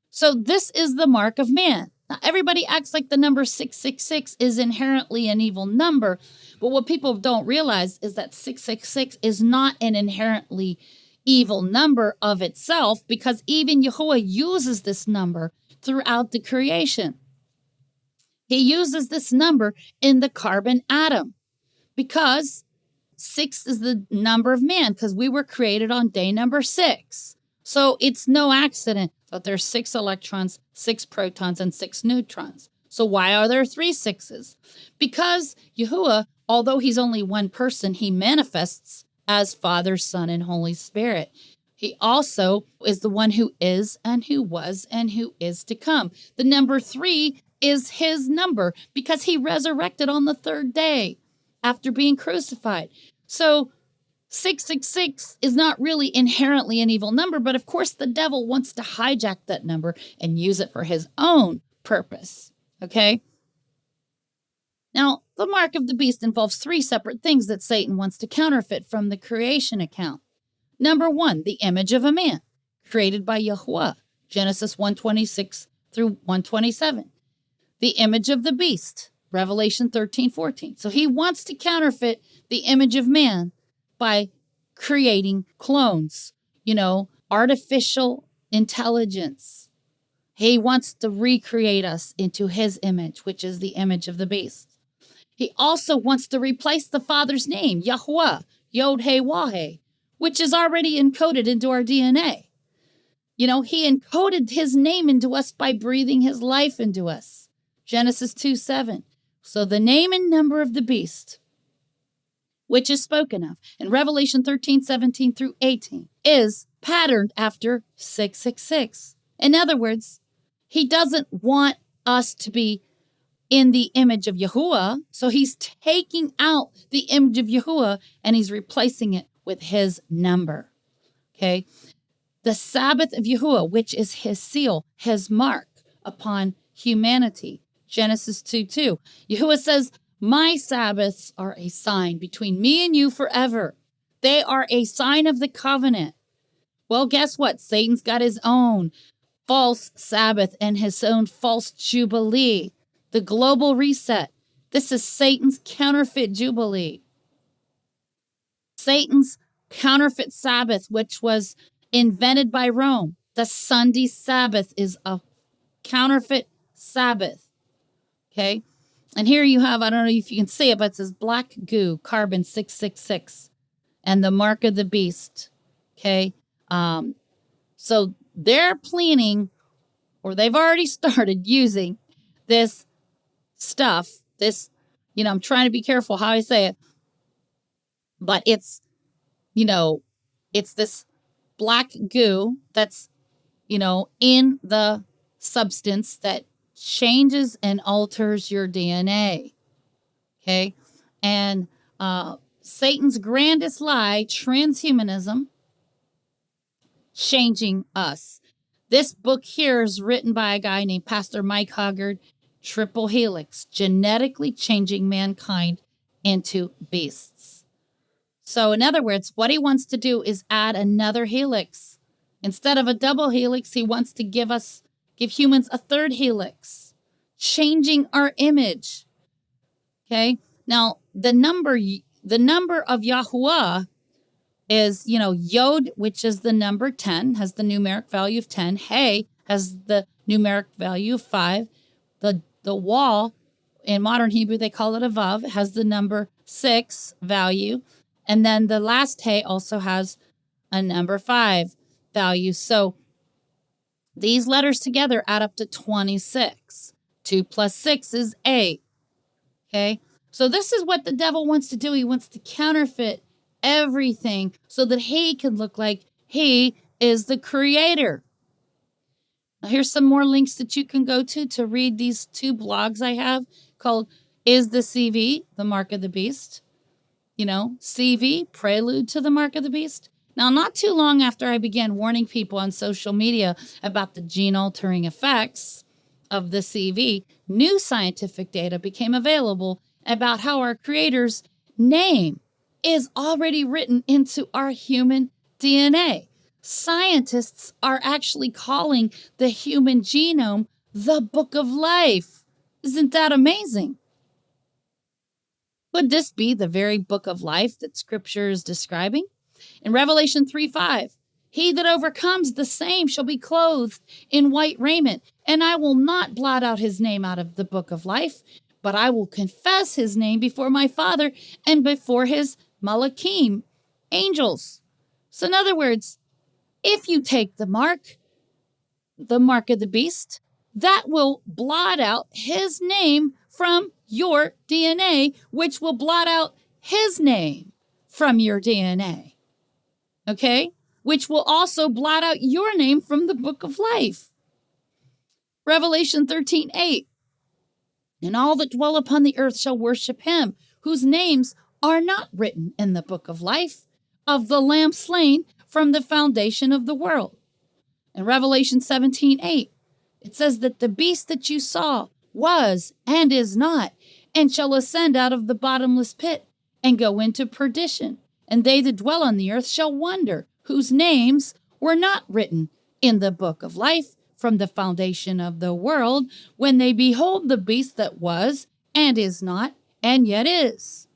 So this is the mark of man. Now, everybody acts like the number 666 is inherently an evil number, but what people don't realize is that 666 is not an inherently evil number of itself, because even Yahuwah uses this number throughout the creation. He uses this number in the carbon atom because 6 is the number of man, because we were created on day number 6. So it's no accident that there's 6 electrons, 6 protons, and 6 neutrons. So why are there 3 6s? Because Yahuwah, although he's only one person, he manifests as Father, Son, and Holy Spirit. He also is the one who is and who was and who is to come. The number 3 is his number because he resurrected on the 3rd day after being crucified. So 666 is not really inherently an evil number, but of course the devil wants to hijack that number and use it for his own purpose. Okay? Now, the mark of the beast involves 3 separate things that Satan wants to counterfeit from the creation account. Number 1, the image of a man, created by Yahuwah, Genesis 1:26 through 1:27. The image of the beast, Revelation 13:14. So he wants to counterfeit the image of man by creating clones, artificial intelligence. He wants to recreate us into his image, which is the image of the beast. He also wants to replace the Father's name, Yahuwah, Yod-Heh-Wah-Heh, which is already encoded into our DNA. He encoded his name into us by breathing his life into us. Genesis 2:7. So the name and number of the beast, which is spoken of in Revelation 13:17 through 18, is patterned after 666. In other words, he doesn't want us to be in the image of Yahuwah. So he's taking out the image of Yahuwah and he's replacing it with his number. Okay. The Sabbath of Yahuwah, which is his seal, his mark upon humanity. Genesis 2:2. Yahuwah says, my Sabbaths are a sign between me and you forever. They are a sign of the covenant. Well, guess what? Satan's got his own false Sabbath and his own false Jubilee. The global reset. This is Satan's counterfeit Jubilee. Satan's counterfeit Sabbath, which was invented by Rome. The Sunday Sabbath is a counterfeit Sabbath. Okay. And here you have, I don't know if you can see it, but it says black goo, carbon 666, and the mark of the beast. Okay. So they're planning, or they've already started using this stuff. This, I'm trying to be careful how I say it, but it's, it's this black goo that's, in the substance that changes and alters your DNA. Okay. And Satan's grandest lie, transhumanism, changing us. This book here is written by a guy named Pastor Mike Hoggard, Triple Helix, genetically changing mankind into beasts. So in other words, what he wants to do is add another helix. Instead of a double helix, he wants to give humans a third helix, changing our image. Okay. Now the number of Yahuwah is, Yod, which is the number 10, has the numeric value of 10. Hey has the numeric value of 5. The wall, in modern Hebrew, they call it a vav, has the number 6 value. And then the last hey also has a number 5 value. So these letters together add up to 26. 2 plus 6 is 8. Okay. So this is what the devil wants to do. He wants to counterfeit everything so that he can look like he is the creator. Now here's some more links that you can go to read these 2 blogs I have called Is the CV the Mark of the Beast? CV, Prelude to the Mark of the Beast. Now, not too long after I began warning people on social media about the gene-altering effects of the CV, new scientific data became available about how our Creator's name is already written into our human DNA. Scientists are actually calling the human genome the Book of Life. Isn't that amazing? Would this be the very book of life that Scripture is describing? In Revelation 3:5, he that overcomes, the same shall be clothed in white raiment, and I will not blot out his name out of the book of life, but I will confess his name before my Father and before his Malachim, angels. So in other words, if you take the mark of the beast, that will blot out his name from your DNA, which will blot out his name from your DNA. Okay? Which will also blot out your name from the book of life. Revelation 13:8. And all that dwell upon the earth shall worship him, whose names are not written in the book of life of the Lamb slain from the foundation of the world. In Revelation 17:8, it says that the beast that you saw was and is not, and shall ascend out of the bottomless pit and go into perdition. And they that dwell on the earth shall wonder, whose names were not written in the book of life from the foundation of the world, when they behold the beast that was and is not and yet is.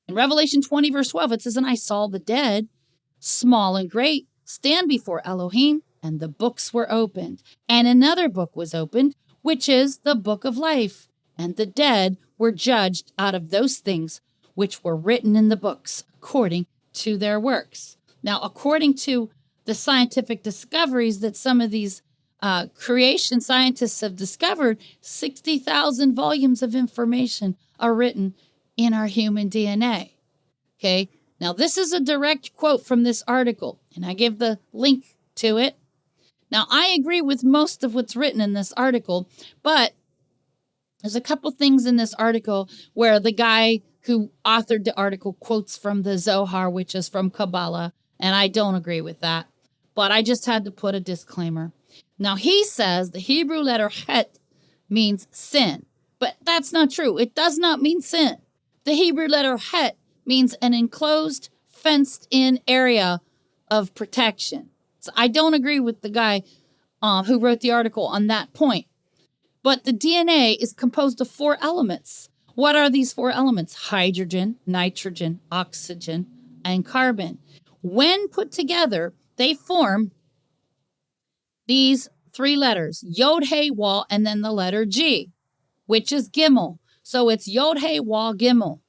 In Revelation 20, verse 12, it says, and I saw the dead, small and great, stand before Elohim, and the books were opened. And another book was opened, which is the book of life. And the dead were judged out of those things which were written in the books, according to their works. Now, according to the scientific discoveries that some of these creation scientists have discovered, 60,000 volumes of information are written in our human DNA. Okay, now this is a direct quote from this article, and I give the link to it. Now, I agree with most of what's written in this article, but There's a couple things in this article where the guy who authored the article quotes from the Zohar, which is from Kabbalah, and I don't agree with that. But I just had to put a disclaimer. Now, he says the Hebrew letter het means sin, but that's not true. It does not mean sin. The Hebrew letter het means an enclosed, fenced-in area of protection. So I don't agree with the guy who wrote the article on that point. But the DNA is composed of 4 elements. What are these 4 elements? Hydrogen, nitrogen, oxygen, and carbon. When put together, they form these 3 letters, Yod, He, Wah, and then the letter G, which is Gimel. So it's Yod, He, Wah, Gimel.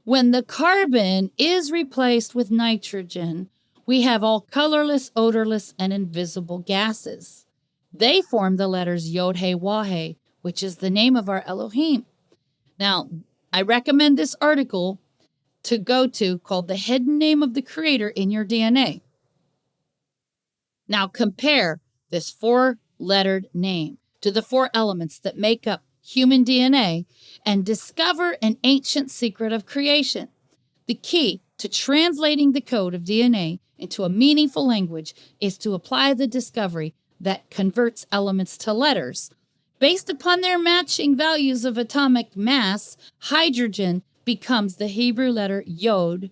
When the carbon is replaced with nitrogen, we have all colorless, odorless, and invisible gases. They form the letters Yod, He, Wah, He, which is the name of our Elohim. Now, I recommend this article to go to called The Hidden Name of the Creator in Your DNA. Now, compare this 4-lettered name to the 4 elements that make up human DNA and discover an ancient secret of creation. The key to translating the code of DNA into a meaningful language is to apply the discovery that converts elements to letters. Based upon their matching values of atomic mass, hydrogen becomes the Hebrew letter Yod,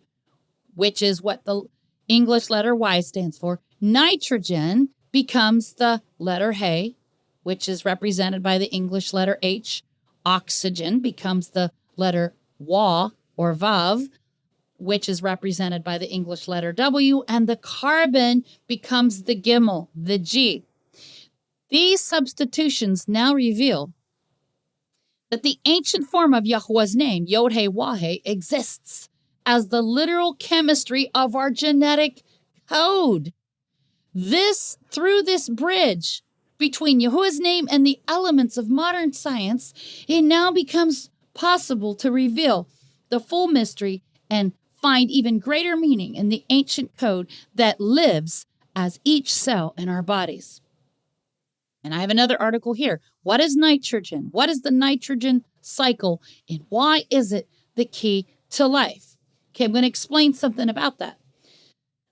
which is what the English letter Y stands for. Nitrogen becomes the letter He, which is represented by the English letter H. Oxygen becomes the letter Wa or Vav, which is represented by the English letter W, and the carbon becomes the Gimel, the G. These substitutions now reveal that the ancient form of Yahweh's name, Yod He Wah He, exists as the literal chemistry of our genetic code. Through this bridge between Yahuwah's name and the elements of modern science, it now becomes possible to reveal the full mystery and find even greater meaning in the ancient code that lives as each cell in our bodies. And I have another article here. What is nitrogen? What is the nitrogen cycle? And why is it the key to life? Okay, I'm going to explain something about that.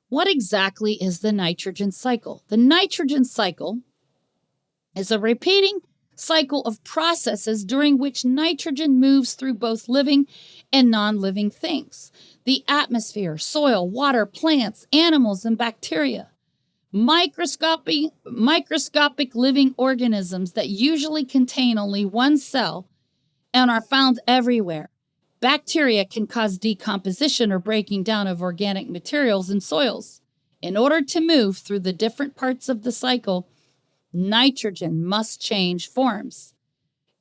What exactly is the nitrogen cycle? The nitrogen cycle is a repeating cycle of processes during which nitrogen moves through both living and non-living things. The atmosphere, soil, water, plants, animals, and bacteria. Microscopic living organisms that usually contain only one cell and are found everywhere. Bacteria can cause decomposition or breaking down of organic materials in soils. In order to move through the different parts of the cycle, nitrogen must change forms.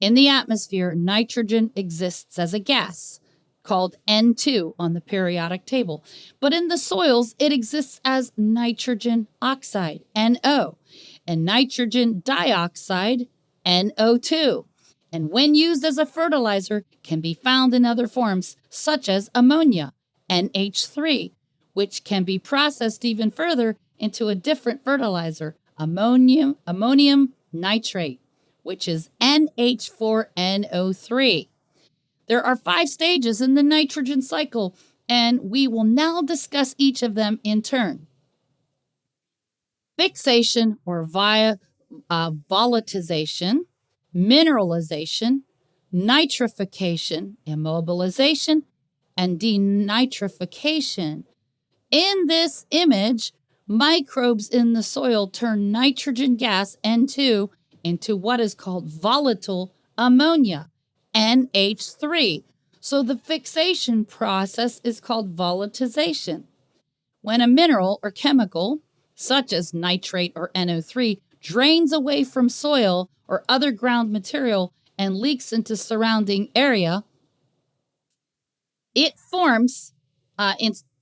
In the atmosphere, nitrogen exists as a gas called N2 on the periodic table. But in the soils, it exists as nitrogen oxide, NO, and nitrogen dioxide, NO2. And when used as a fertilizer, can be found in other forms, such as ammonia, NH3, which can be processed even further into a different fertilizer, ammonium nitrate, which is NH4NO3. There are 5 stages in the nitrogen cycle, and we will now discuss each of them in turn. Fixation or volatilization, mineralization, nitrification, immobilization, and denitrification. In this image, microbes in the soil turn nitrogen gas N2 into what is called volatile ammonia, NH3. So the fixation process is called volatilization. When a mineral or chemical, such as nitrate or NO3, drains away from soil or other ground material and leaks into surrounding area, it forms,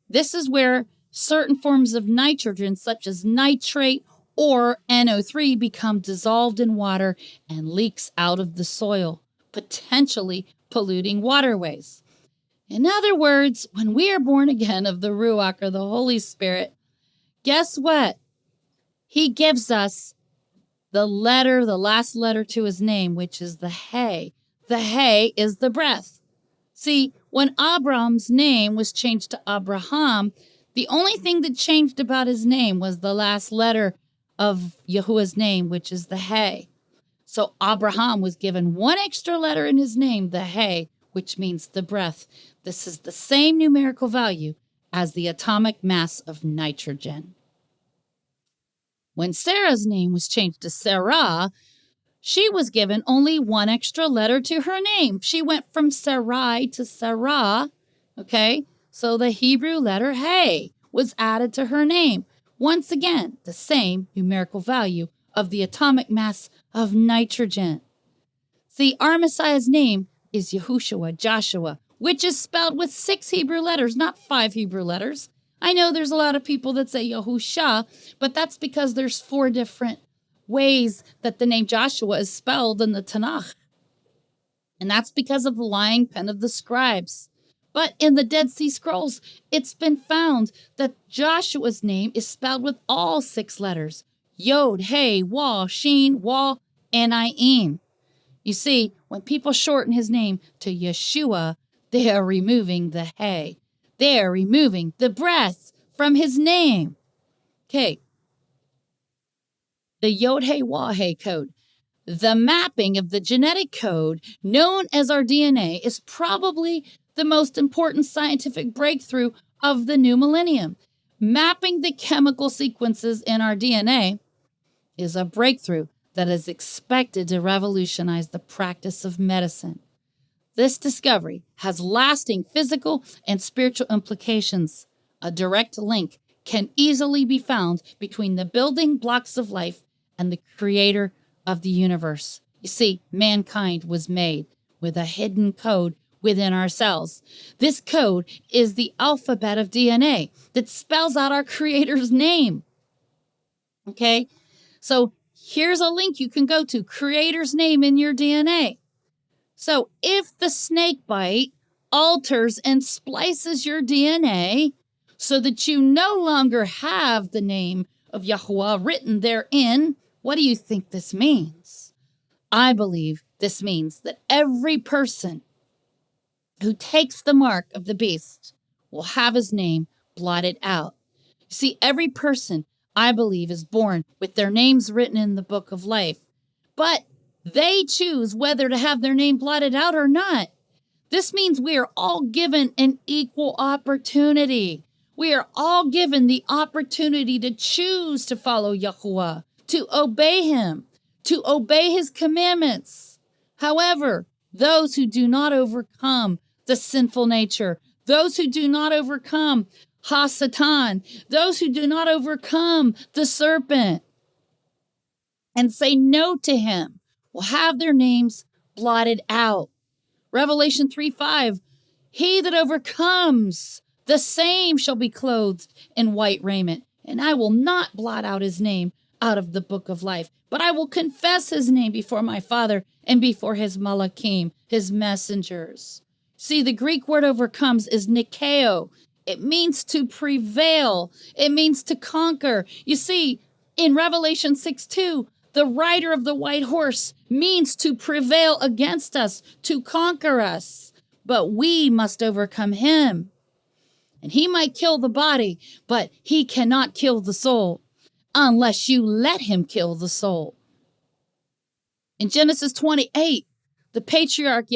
this is where certain forms of nitrogen, such as nitrate or NO3, become dissolved in water and leaks out of the soil, potentially polluting waterways. In other words, when we are born again of the Ruach or the Holy Spirit, guess what? He gives us the last letter to his name, which is the He, The He is the breath. See, when Abram's name was changed to Abraham, the only thing that changed about his name was the last letter of Yahuwah's name, which is the He. So Abraham was given one extra letter in his name, the He, which means the breath. This is the same numerical value as the atomic mass of nitrogen. When Sarah's name was changed to Sarah, she was given only one extra letter to her name. She went from Sarai to Sarah, okay? So the Hebrew letter He was added to her name. Once again, the same numerical value of the atomic mass of nitrogen. See, our Messiah's name is Yahushua, Joshua, which is spelled with 6 Hebrew letters, not 5 Hebrew letters. I know there's a lot of people that say Yahusha, but that's because there's 4 different ways that the name Joshua is spelled in the Tanakh. And that's because of the lying pen of the scribes. But in the Dead Sea Scrolls, it's been found that Joshua's name is spelled with all 6 letters. Yod, He, Waw, Shin, Waw, and Ayin. You see, when people shorten his name to Yeshua, they are removing the He. They are removing the breath from his name. Okay. The Yod-He-Wah-He code. The mapping of the genetic code known as our DNA is probably the most important scientific breakthrough of the new millennium. Mapping the chemical sequences in our DNA is a breakthrough that is expected to revolutionize the practice of medicine. This discovery has lasting physical and spiritual implications. A direct link can easily be found between the building blocks of life and the creator of the universe. You see, mankind was made with a hidden code within our cells. This code is the alphabet of DNA that spells out our creator's name. Okay? So here's a link you can go to, creator's name in your DNA. So if the snake bite alters and splices your DNA so that you no longer have the name of Yahuwah written therein, what do you think this means? I believe this means that every person who takes the mark of the beast will have his name blotted out. You see, every person, I believe, is born with their names written in the book of life, but they choose whether to have their name blotted out or not. This means we are all given an equal opportunity. We are all given the opportunity to choose to follow Yahuwah, to obey him, to obey his commandments. However, those who do not overcome the sinful nature, those who do not overcome Ha-Satan, those who do not overcome the serpent and say no to him, will have their names blotted out. Revelation 3:5, he that overcomes, the same shall be clothed in white raiment, and I will not blot out his name out of the book of life, but I will confess his name before my Father and before his malachim, his messengers. See, the Greek word overcomes is nikeo. It means to prevail. It means to conquer. You see, in Revelation 6:2, the rider of the white horse means to prevail against us, to conquer us. But we must overcome him. And he might kill the body, but he cannot kill the soul unless you let him kill the soul. In Genesis 28, the patriarch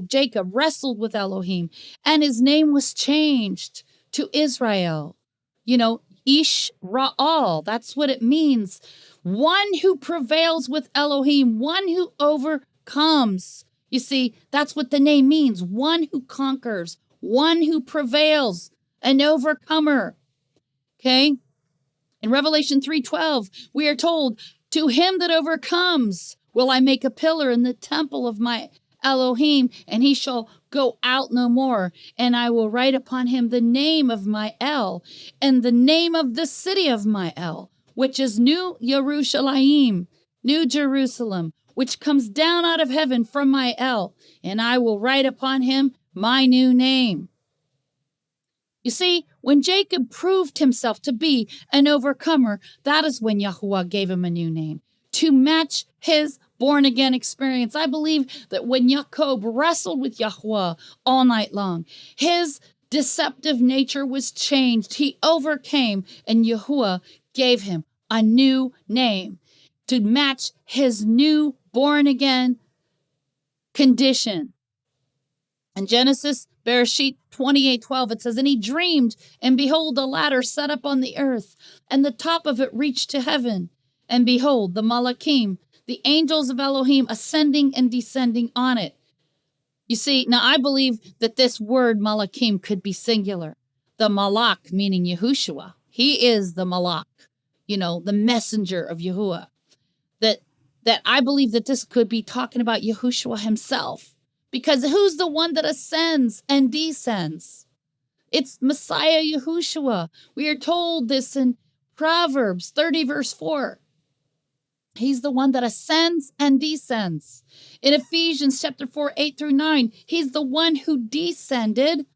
Jacob wrestled with Elohim, and his name was changed to Israel. You know, Ish-Ra'al, that's what it means. One who prevails with Elohim, one who overcomes. You see, that's what the name means. One who conquers, one who prevails, an overcomer. Okay? In Revelation 3:12, we are told, to him that overcomes will I make a pillar in the temple of my Elohim, and he shall go out no more. And I will write upon him the name of my El, and the name of the city of my El, which is New Yerushalayim, New Jerusalem, which comes down out of heaven from my El, and I will write upon him my new name. You see, when Jacob proved himself to be an overcomer, that is when Yahuwah gave him a new name, to match his born-again experience. I believe that when Jacob wrestled with Yahweh all night long, his deceptive nature was changed. He overcame, and Yahuwah gave him a new name to match his new born-again condition. In Genesis, Bereshit 28:12, it says, "And he dreamed, and behold, a ladder set up on the earth, and the top of it reached to heaven. And behold, the Malachim, the angels of Elohim, ascending and descending on it." You see, now I believe that this word Malachim could be singular. The Malach, meaning Yahushua. He is the Malach, the messenger of Yahuwah. That I believe that this could be talking about Yahushua himself. Because who's the one that ascends and descends? It's Messiah Yahushua. We are told this in Proverbs 30, verse 4. He's the one that ascends and descends. In Ephesians chapter 4, 8 through 9, he's the one who descended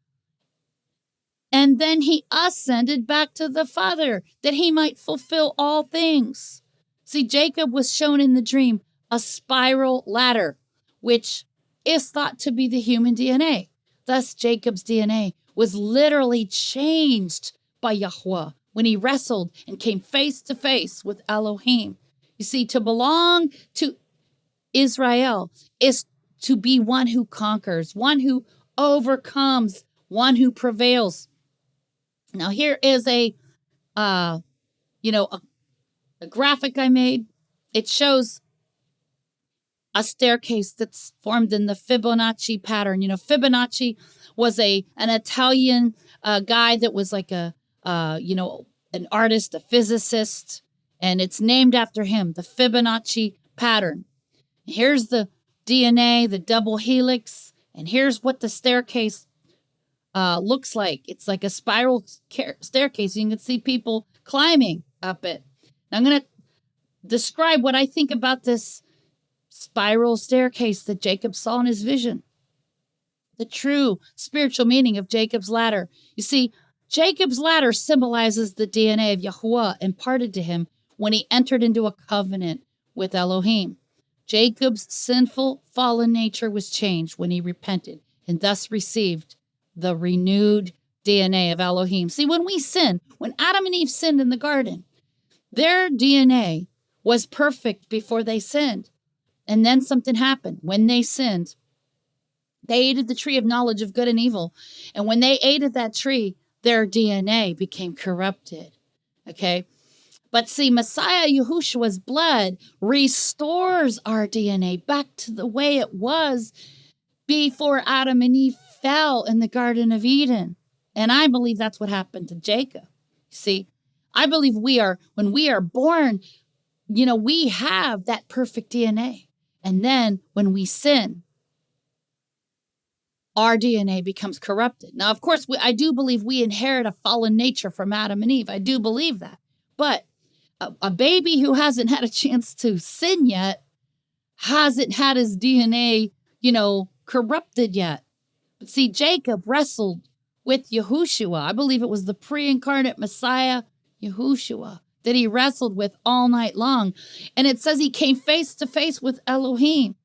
and then he ascended back to the Father that he might fulfill all things. See, Jacob was shown in the dream a spiral ladder, which is thought to be the human DNA. Thus, Jacob's DNA was literally changed by Yahweh when he wrestled and came face to face with Elohim. You see, to belong to Israel is to be one who conquers, one who overcomes, one who prevails. Now, here is a graphic I made. It shows a staircase that's formed in the Fibonacci pattern. Fibonacci was an Italian guy that was like an artist, a physicist, and it's named after him, the Fibonacci pattern. Here's the DNA, the double helix, and here's what the staircase looks like. It's like a spiral staircase. You can see people climbing up it. Now, I'm going to describe what I think about this spiral staircase that Jacob saw in his vision. The true spiritual meaning of Jacob's ladder. You see, Jacob's ladder symbolizes the DNA of Yahuwah imparted to him when he entered into a covenant with Elohim. Jacob's sinful, fallen nature was changed when he repented and thus received the renewed DNA of Elohim. See, when we sin, when Adam and Eve sinned in the garden, their DNA was perfect before they sinned. And then something happened. When they sinned, they ate the tree of knowledge of good and evil. And when they ate of that tree, their DNA became corrupted. Okay? But see, Messiah Yahushua's blood restores our DNA back to the way it was before Adam and Eve fell in the Garden of Eden. And I believe that's what happened to Jacob. See, I believe when we are born, we have that perfect DNA. And then when we sin, our DNA becomes corrupted. Now, of course, I do believe we inherit a fallen nature from Adam and Eve. I do believe that. But a baby who hasn't had a chance to sin yet hasn't had his DNA, corrupted yet. But see, Jacob wrestled with Yahushua. I believe it was the pre-incarnate Messiah, Yahushua, that he wrestled with all night long. And it says he came face to face with Elohim.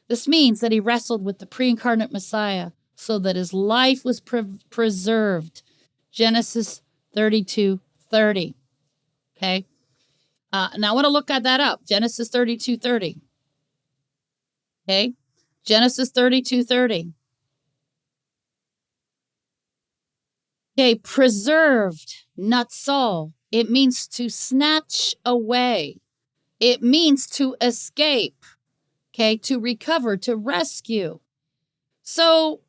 This means that he wrestled with the pre-incarnate Messiah so that his life was preserved. Genesis 32:30. Okay? Now I want to look at that up. Genesis 32:30. Okay? Genesis 32:30. Okay, preserved, natsal. It means to snatch away. It means to escape. Okay, to recover, to rescue. So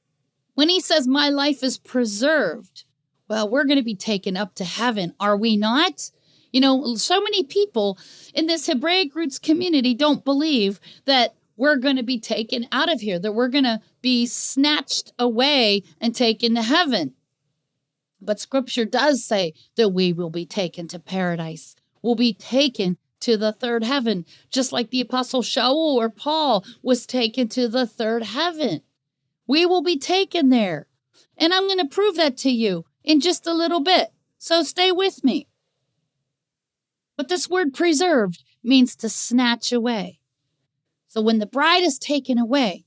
when he says my life is preserved, well, we're going to be taken up to heaven, are we not? So many people in this Hebraic roots community don't believe that we're going to be taken out of here, that we're going to be snatched away and taken to heaven. But Scripture does say that we will be taken to paradise. We'll be taken to the third heaven, just like the Apostle Shaul or Paul was taken to the third heaven. We will be taken there. And I'm going to prove that to you in just a little bit. So stay with me. But this word preserved means to snatch away. So when the bride is taken away,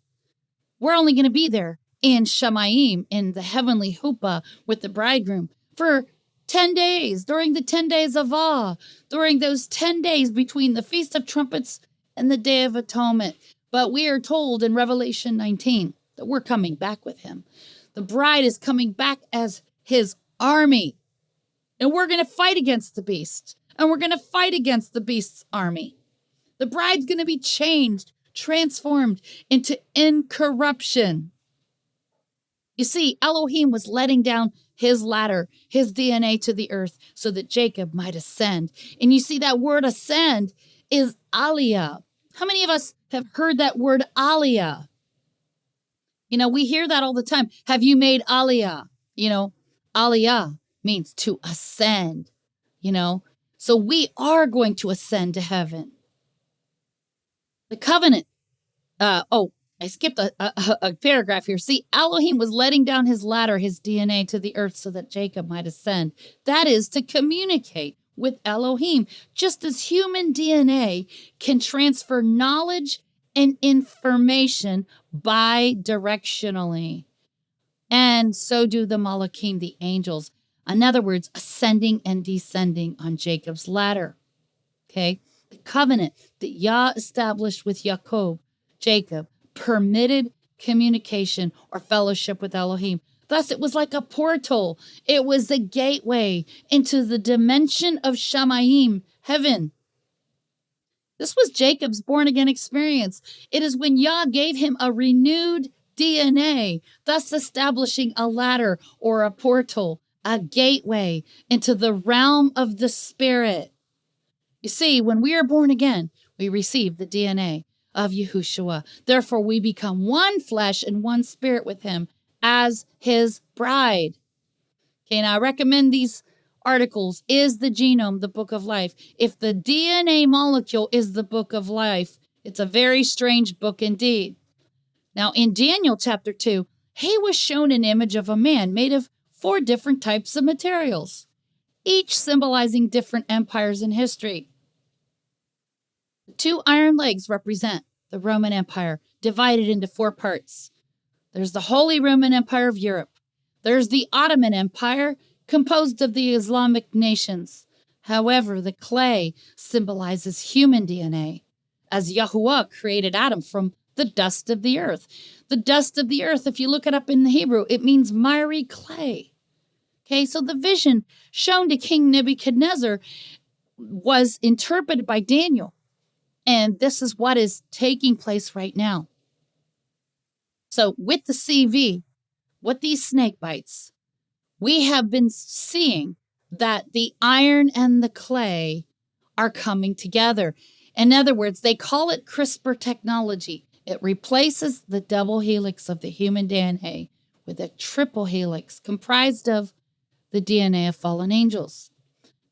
we're only going to be there in Shamayim, in the heavenly huppah with the bridegroom, for 10 days, during the 10 days of awe, during those 10 days between the Feast of Trumpets and the Day of Atonement. But we are told in Revelation 19 that we're coming back with him. The bride is coming back as his army. And we're going to fight against the beast. And we're going to fight against the beast's army. The bride's going to be changed, transformed into incorruption. You see, Elohim was letting down his ladder, his DNA to the earth so that Jacob might ascend. And you see that word ascend is aliyah. How many of us have heard that word aliyah? You know, we hear that all the time. Have you made aliyah? You know, aliyah means to ascend, you know. So we are going to ascend to heaven. The covenant. I skipped a paragraph here. See, Elohim was letting down his ladder, his DNA to the earth so that Jacob might ascend. That is to communicate with Elohim, just as human DNA can transfer knowledge and information bidirectionally. And so do the Malachim, the angels. In other words, ascending and descending on Jacob's ladder. Okay? The covenant that Yah established with Jacob, permitted communication or fellowship with Elohim. Thus, it was like a portal. It was a gateway into the dimension of Shamayim, heaven. This was Jacob's born-again experience. It is when Yah gave him a renewed DNA, thus establishing a ladder or a portal, a gateway into the realm of the Spirit. You see, when we are born again, we receive the DNA of Yahushua. Therefore, we become one flesh and one spirit with him as his bride. Okay, now I recommend these articles. Is the genome the book of life? If the DNA molecule is the book of life, it's a very strange book indeed. Now, in Daniel chapter 2, he was shown an image of a man made of 4 different types of materials, each symbolizing different empires in history. The 2 iron legs represent the Roman Empire, divided into 4 parts. There's the Holy Roman Empire of Europe. There's the Ottoman Empire, composed of the Islamic nations. However, the clay symbolizes human DNA, as Yahuwah created Adam from the dust of the earth. The dust of the earth, if you look it up in the Hebrew, it means miry clay. Okay, so the vision shown to King Nebuchadnezzar was interpreted by Daniel. And this is what is taking place right now. So with the CV, with these snake bites, we have been seeing that the iron and the clay are coming together. In other words, they call it CRISPR technology. It replaces the double helix of the human DNA with a triple helix comprised of the DNA of fallen angels.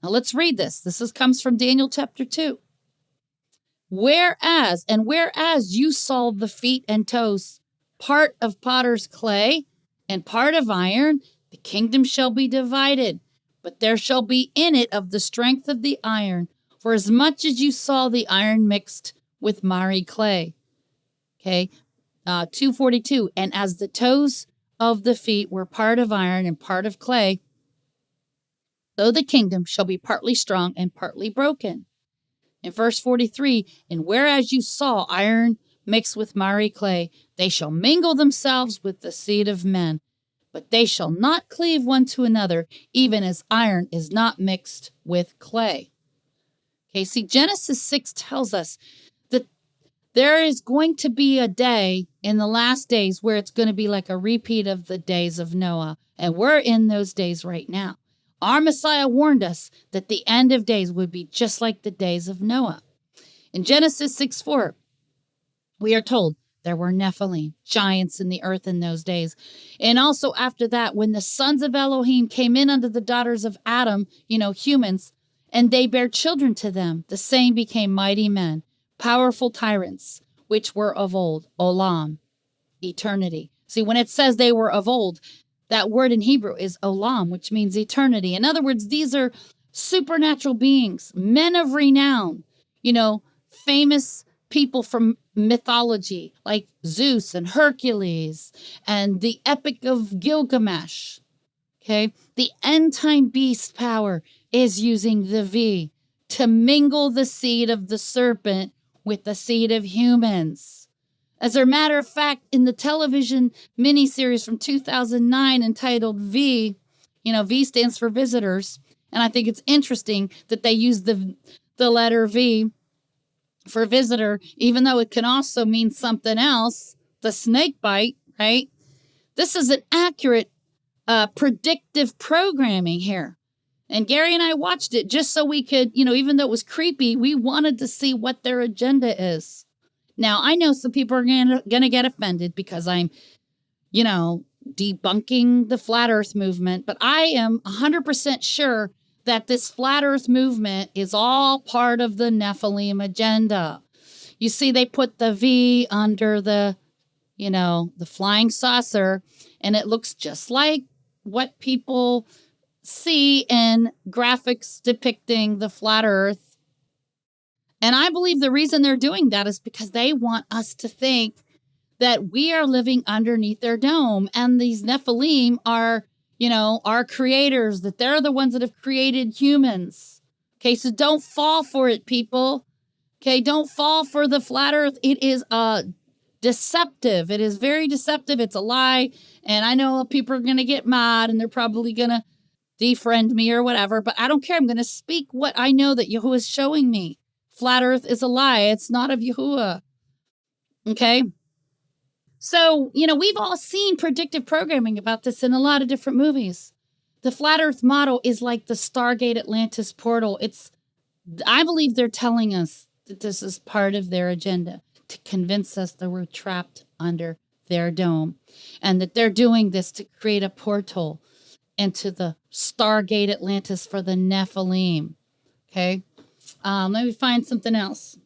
Now let's read this. This comes from Daniel chapter 2. Whereas you saw the feet and toes, part of potter's clay and part of iron, the kingdom shall be divided, but there shall be in it of the strength of the iron, for as much as you saw the iron mixed with miry clay. Okay, 242, and as the toes of the feet were part of iron and part of clay, so the kingdom shall be partly strong and partly broken. In verse 43, and whereas you saw iron mixed with miry clay, they shall mingle themselves with the seed of men, but they shall not cleave one to another, even as iron is not mixed with clay. Okay, see, Genesis 6 tells us that there is going to be a day in the last days where it's going to be like a repeat of the days of Noah, and we're in those days right now. Our Messiah warned us that the end of days would be just like the days of Noah. In Genesis 6:4, we are told there were Nephilim, giants in the earth in those days. And also after that, when the sons of Elohim came in unto the daughters of Adam, humans, and they bare children to them, the same became mighty men, powerful tyrants, which were of old, olam, eternity. See, when it says they were of old, that word in Hebrew is olam, which means eternity. In other words, these are supernatural beings, men of renown, famous people from mythology, like Zeus and Hercules and the Epic of Gilgamesh. Okay, the end time beast power is using the V to mingle the seed of the serpent with the seed of humans. As a matter of fact, in the television miniseries from 2009 entitled V, V stands for visitors. And I think it's interesting that they use the letter V for visitor, even though it can also mean something else, the snake bite, right? This is an accurate predictive programming here. And Gary and I watched it just so we could, even though it was creepy, we wanted to see what their agenda is. Now, I know some people are going to get offended because I'm, debunking the flat earth movement, but I am 100% sure that this flat earth movement is all part of the Nephilim agenda. You see, they put the V under the flying saucer, and it looks just like what people see in graphics depicting the flat earth. And I believe the reason they're doing that is because they want us to think that we are living underneath their dome, and these Nephilim are, our creators, that they're the ones that have created humans. Okay, so don't fall for it, people. Okay, don't fall for the flat earth. It is deceptive. It is very deceptive. It's a lie. And I know people are going to get mad and they're probably going to defriend me or whatever, but I don't care. I'm going to speak what I know that Yahuwah is showing me. Flat earth is a lie. It's not of Yahuwah. Okay? So, we've all seen predictive programming about this in a lot of different movies. The flat earth model is like the Stargate Atlantis portal. I believe they're telling us that this is part of their agenda to convince us that we're trapped under their dome and that they're doing this to create a portal into the Stargate Atlantis for the Nephilim. Okay. Let me find something else.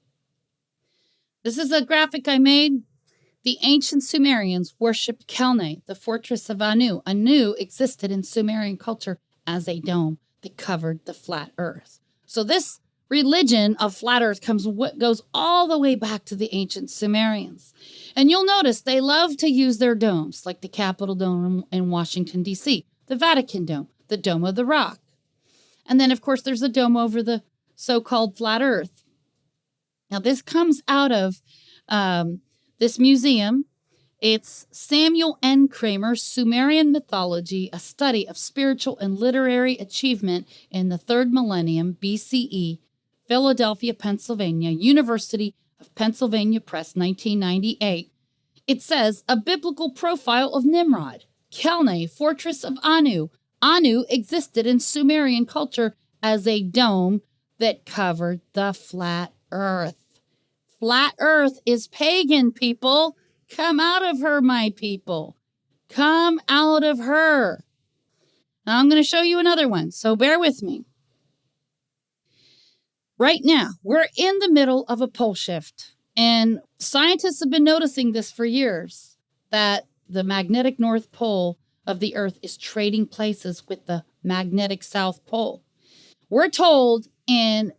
This is a graphic I made. The ancient Sumerians worshipped Kelne, the fortress of Anu. Anu existed in Sumerian culture as a dome that covered the flat earth. So this religion of flat earth goes all the way back to the ancient Sumerians. And you'll notice they love to use their domes, like the Capitol Dome in Washington, D.C., the Vatican Dome, the Dome of the Rock. And then, of course, there's a dome over the so-called flat earth. Now, this comes out of this museum. It's Samuel N. Kramer's Sumerian Mythology, a study of spiritual and literary achievement in the 3rd millennium BCE, Philadelphia, Pennsylvania, University of Pennsylvania Press, 1998. It says, a biblical profile of Nimrod, Kelne, fortress of Anu. Anu existed in Sumerian culture as a dome that covered the flat earth. Flat earth is pagan, people. Come out of her, my people. Come out of her. Now I'm going to show you another one, so bear with me. Right now, we're in the middle of a pole shift, and scientists have been noticing this for years, that the magnetic North Pole of the Earth is trading places with the magnetic South Pole. We're told in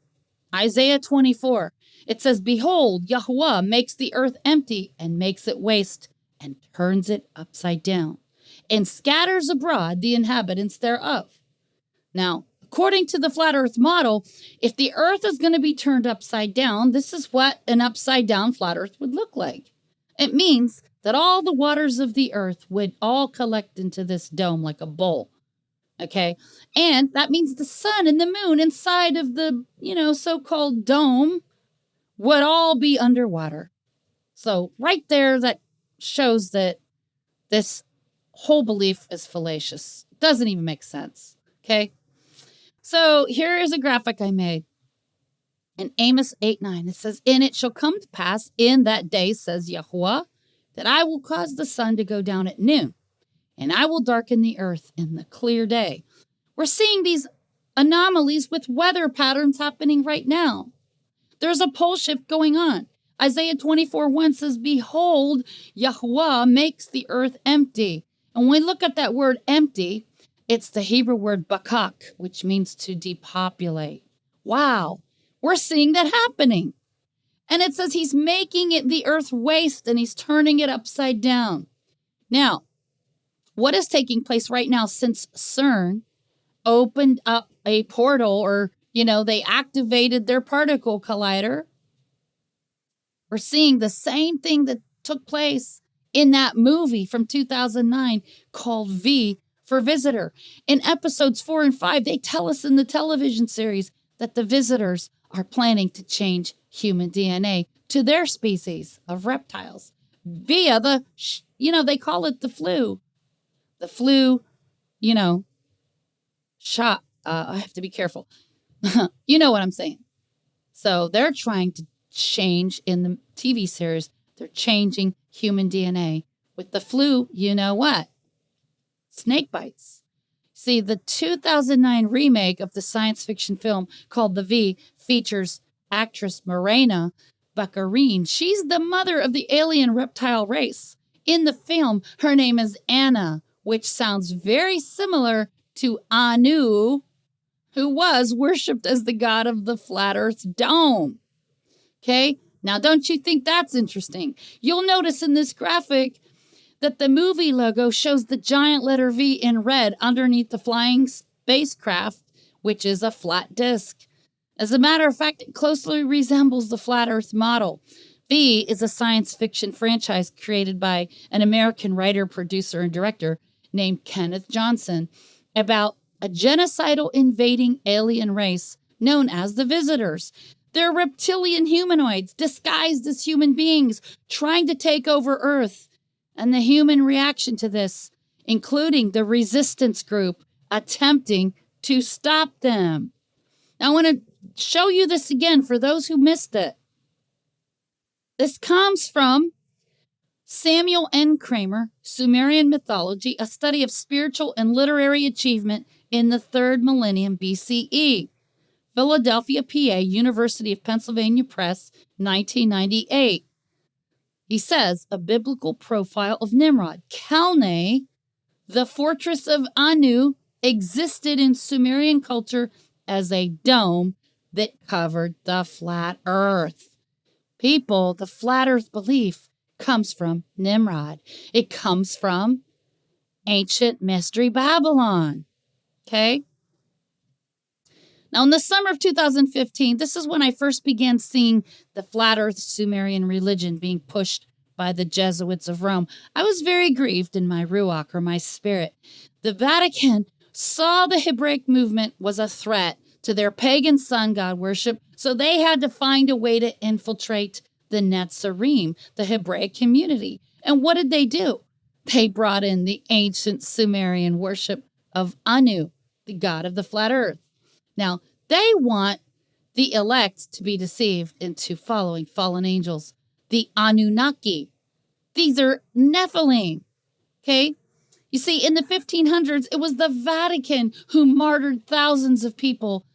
Isaiah 24, it says, behold, Yahuwah makes the earth empty and makes it waste and turns it upside down and scatters abroad the inhabitants thereof. Now, according to the flat earth model, if the earth is going to be turned upside down, this is what an upside down flat earth would look like. It means that all the waters of the earth would all collect into this dome like a bowl. Okay. And that means the sun and the moon inside of the, so-called dome would all be underwater. So right there, that shows that this whole belief is fallacious. Doesn't even make sense. Okay. So here is a graphic I made in Amos 8:9. It says, and it shall come to pass in that day, says Yahuwah, that I will cause the sun to go down at noon, and I will darken the earth in the clear day. We're seeing these anomalies with weather patterns happening right now. There's a pole shift going on. Isaiah 24:1 says, behold, Yahuwah makes the earth empty. And when we look at that word empty, it's the Hebrew word bakak, which means to depopulate. Wow, we're seeing that happening. And it says he's making it the earth waste and he's turning it upside down. Now, what is taking place right now since CERN opened up a portal, or, they activated their particle collider? We're seeing the same thing that took place in that movie from 2009 called V for Visitor. In episodes 4 and 5, they tell us in the television series that the visitors are planning to change human DNA to their species of reptiles via they call it the flu. The flu, shot. I have to be careful. You know what I'm saying. So they're trying to change in the TV series. They're changing human DNA with the flu. You know what? Snake bites. See, the 2009 remake of the science fiction film called The V features actress Morena Baccarin. She's the mother of the alien reptile race. In the film, her name is Anna, which sounds very similar to Anu, who was worshipped as the god of the flat earth dome. Okay, now don't you think that's interesting? You'll notice in this graphic that the movie logo shows the giant letter V in red underneath the flying spacecraft, which is a flat disk. As a matter of fact, it closely resembles the flat earth model. V is a science fiction franchise created by an American writer, producer, and director named Kenneth Johnson about a genocidal invading alien race known as the Visitors. They're reptilian humanoids disguised as human beings trying to take over Earth. And the human reaction to this, including the resistance group attempting to stop them. Now, I want to show you this again for those who missed it. This comes from Samuel N. Kramer, Sumerian Mythology, a study of spiritual and literary achievement in the 3rd millennium BCE. Philadelphia, PA, University of Pennsylvania Press, 1998. He says, a biblical profile of Nimrod. Kalne, the fortress of Anu, existed in Sumerian culture as a dome that covered the flat earth. People, the flat earth belief comes from Nimrod. It comes from ancient mystery Babylon. Okay? Now, in the summer of 2015, this is when I first began seeing the flat earth Sumerian religion being pushed by the Jesuits of Rome. I was very grieved in my ruach, or my spirit. The Vatican saw the Hebraic movement was a threat to their pagan sun god worship, so they had to find a way to infiltrate the Netzarim, the Hebraic community. And what did they do? They brought in the ancient Sumerian worship of Anu, the god of the flat earth. Now, they want the elect to be deceived into following fallen angels, the Anunnaki. These are Nephilim, okay? You see, in the 1500s, it was the Vatican who martyred thousands of people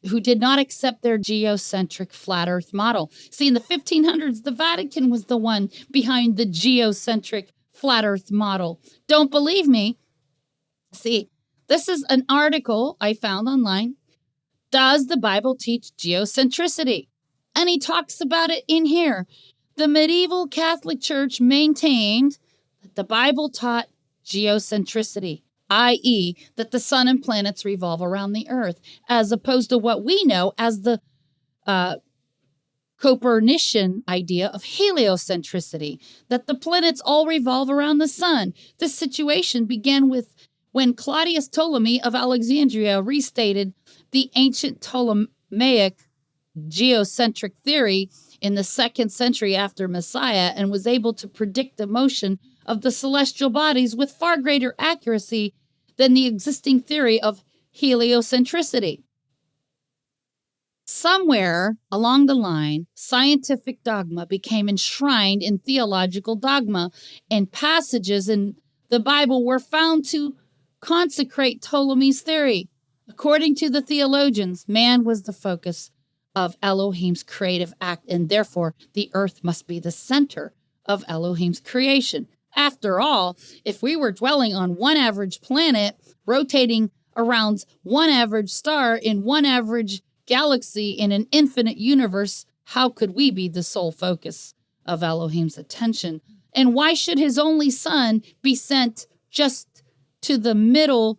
who did not accept their geocentric flat earth model. See, in the 1500s, the Vatican was the one behind the geocentric flat earth model. Don't believe me? See, this is an article I found online. Does the Bible teach geocentricity? And he talks about it in here. The medieval Catholic Church maintained that the Bible taught geocentricity, i.e., that the sun and planets revolve around the earth, as opposed to what we know as the Copernican idea of heliocentricity, that the planets all revolve around the sun. This situation began with when Claudius Ptolemy of Alexandria restated the ancient Ptolemaic geocentric theory in the 2nd century after Messiah, and was able to predict the motion of the celestial bodies with far greater accuracy than the existing theory of heliocentricity. Somewhere along the line, scientific dogma became enshrined in theological dogma, and passages in the Bible were found to consecrate Ptolemy's theory. According to the theologians, man was the focus of Elohim's creative act, and therefore the earth must be the center of Elohim's creation. After all, if we were dwelling on one average planet, rotating around one average star in one average galaxy in an infinite universe, how could we be the sole focus of Elohim's attention? And why should his only son be sent just to the middle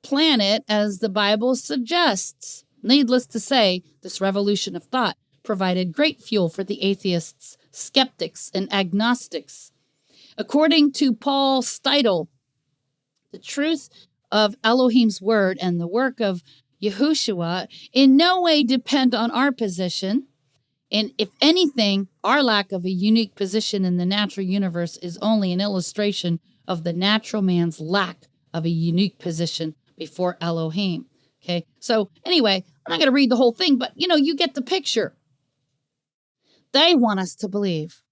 planet as the Bible suggests? Needless to say, this revolution of thought provided great fuel for the atheists, skeptics, and agnostics. According to Paul Steidl, the truth of Elohim's word and the work of Yahushua in no way depend on our position. And if anything, our lack of a unique position in the natural universe is only an illustration of the natural man's lack of a unique position before Elohim. Okay, so anyway, I'm not going to read the whole thing, but you get the picture. They want us to believe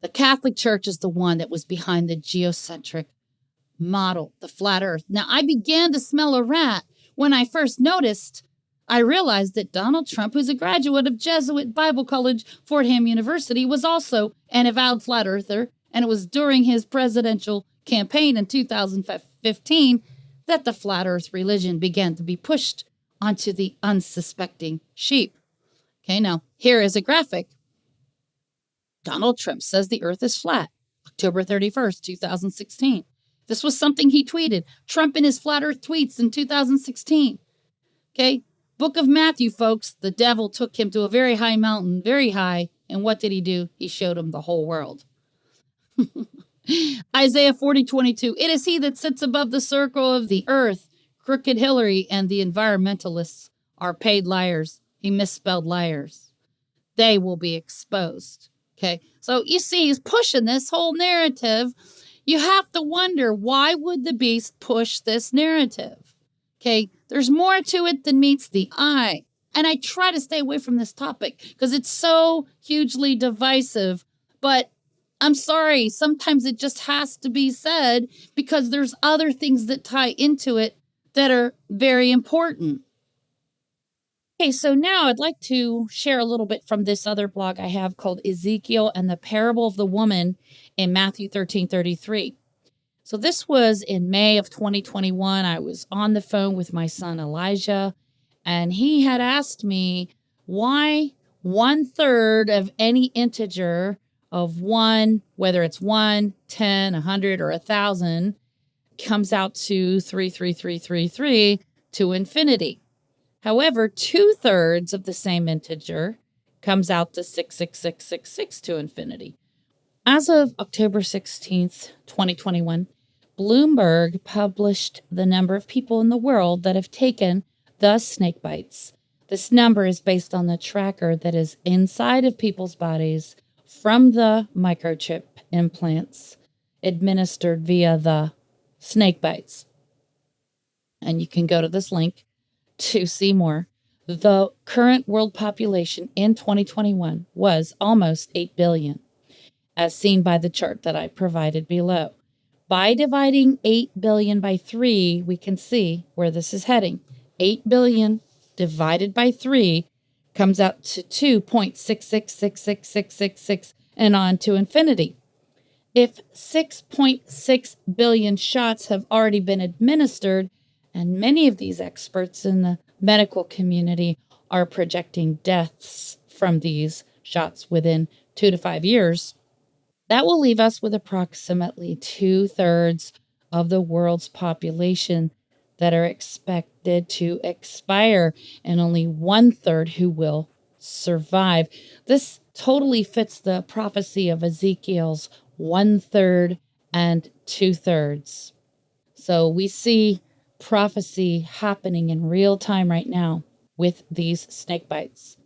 the Catholic Church is the one that was behind the geocentric model, the flat earth. Now, I began to smell a rat when I first noticed. I realized that Donald Trump, who's a graduate of Jesuit Bible College, Fordham University, was also an avowed flat earther, and it was during his presidential campaign in 2015 that the flat earth religion began to be pushed onto the unsuspecting sheep. Okay, now here is a graphic. Donald Trump says the earth is flat, October 31st, 2016. This was something he tweeted. Trump in his flat earth tweets in 2016. Okay, Book of Matthew, folks. The devil took him to a very high mountain, very high. And what did he do? He showed him the whole world. Isaiah 40:22. It is he that sits above the circle of the earth. Crooked Hillary and the environmentalists are paid liars. He misspelled liars. They will be exposed. Okay, so you see, he's pushing this whole narrative. You have to wonder, why would the beast push this narrative? Okay, there's more to it than meets the eye. And I try to stay away from this topic because it's so hugely divisive. But I'm sorry, sometimes it just has to be said because there's other things that tie into it that are very important. Okay, so now I'd like to share a little bit from this other blog I have called Ezekiel and the Parable of the Woman in Matthew 13:33. So this was in May of 2021. I was on the phone with my son Elijah, and he had asked me why 1/3 of any integer of 1, whether it's 1, 10, 100, or 1,000, comes out to 33333 to infinity. However, 2/3 of the same integer comes out to 66666 to infinity. As of October 16th, 2021, Bloomberg published the number of people in the world that have taken the snake bites. This number is based on the tracker that is inside of people's bodies from the microchip implants administered via the snake bites. And you can go to this link to see more. The current world population in 2021 was almost 8 billion, as seen by the chart that I provided below. By dividing 8 billion by 3, we can see where this is heading. 8 billion divided by 3 comes out to 2.6666666 and on to infinity. If 6.6 billion shots have already been administered, and many of these experts in the medical community are projecting deaths from these shots within 2 to 5 years, that will leave us with approximately 2/3 of the world's population that are expected to expire, and only 1/3 who will survive. This totally fits the prophecy of Ezekiel's 1/3 and 2/3. So we see prophecy happening in real time right now with these snake bites.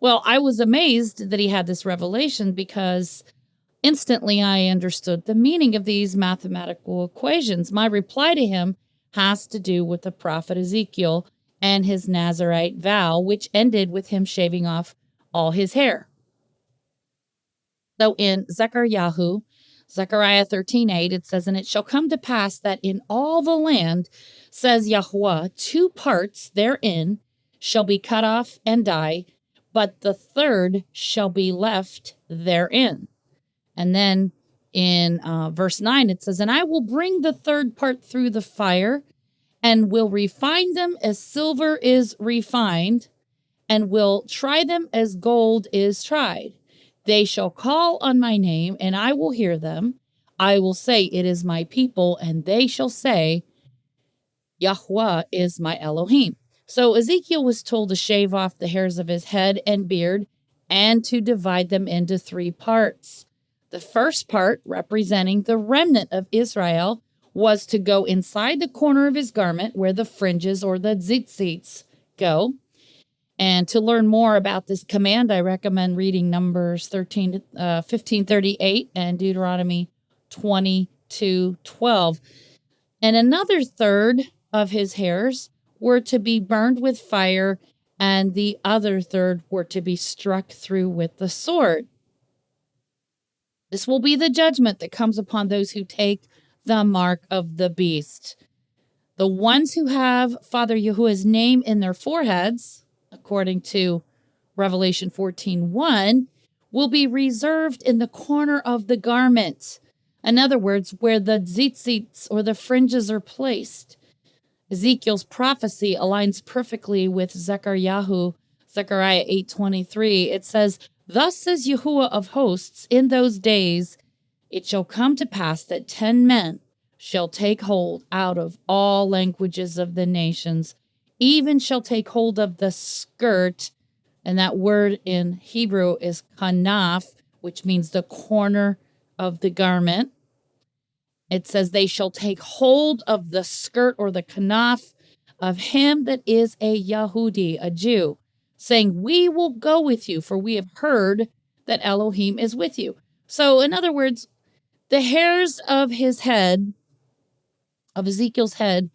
Well, I was amazed that he had this revelation because instantly I understood the meaning of these mathematical equations. My reply to him has to do with the prophet Ezekiel and his Nazirite vow, which ended with him shaving off all his hair. So in Zechariah 13:8, it says, "And it shall come to pass that in all the land, says Yahweh, 2 parts therein shall be cut off and die, but the third shall be left therein." And then in verse 9, it says, "And I will bring the third part through the fire, and will refine them as silver is refined, and will try them as gold is tried. They shall call on my name, and I will hear them. I will say, it is my people, and they shall say, Yahweh is my Elohim. So Ezekiel was told to shave off the hairs of his head and beard and to divide them into 3 parts. The first part, representing the remnant of Israel, was to go inside the corner of his garment where the fringes or the tzitzits go. And to learn more about this command, I recommend reading Numbers 15:38 and Deuteronomy 22:12. And another third of his hairs were to be burned with fire, and the other third were to be struck through with the sword. This will be the judgment that comes upon those who take the mark of the beast. The ones who have Father Yahuwah's name in their foreheads, according to Revelation 14:1, will be reserved in the corner of the garment. In other words, where the tzitzits or the fringes are placed. Ezekiel's prophecy aligns perfectly with Zechariah 8:23. It says, "Thus says Yahuwah of hosts, in those days it shall come to pass that 10 men shall take hold out of all languages of the nations, even shall take hold of the skirt," and that word in Hebrew is kanaf, which means the corner of the garment. It says they shall take hold of the skirt or the kanaf of him that is a Yahudi, a Jew, saying, "We will go with you, for we have heard that Elohim is with you." So in other words, the hairs of his head, of Ezekiel's head,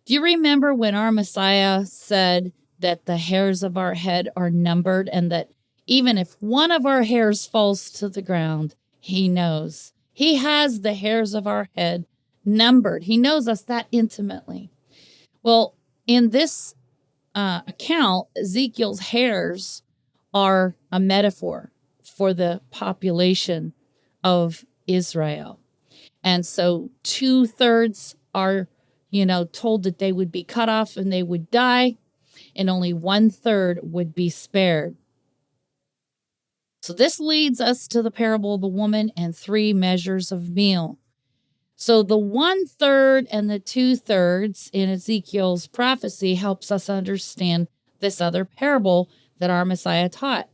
do you remember when our Messiah said that the hairs of our head are numbered and that even if one of our hairs falls to the ground, he knows. He has the hairs of our head numbered. He knows us that intimately. Well, in this account, Ezekiel's hairs are a metaphor for the population of Israel. And so 2/3 are, told that they would be cut off and they would die, and only 1/3 would be spared. So this leads us to the parable of the woman and 3 measures of meal. So the 1/3 and the 2/3 in Ezekiel's prophecy helps us understand this other parable that our Messiah taught.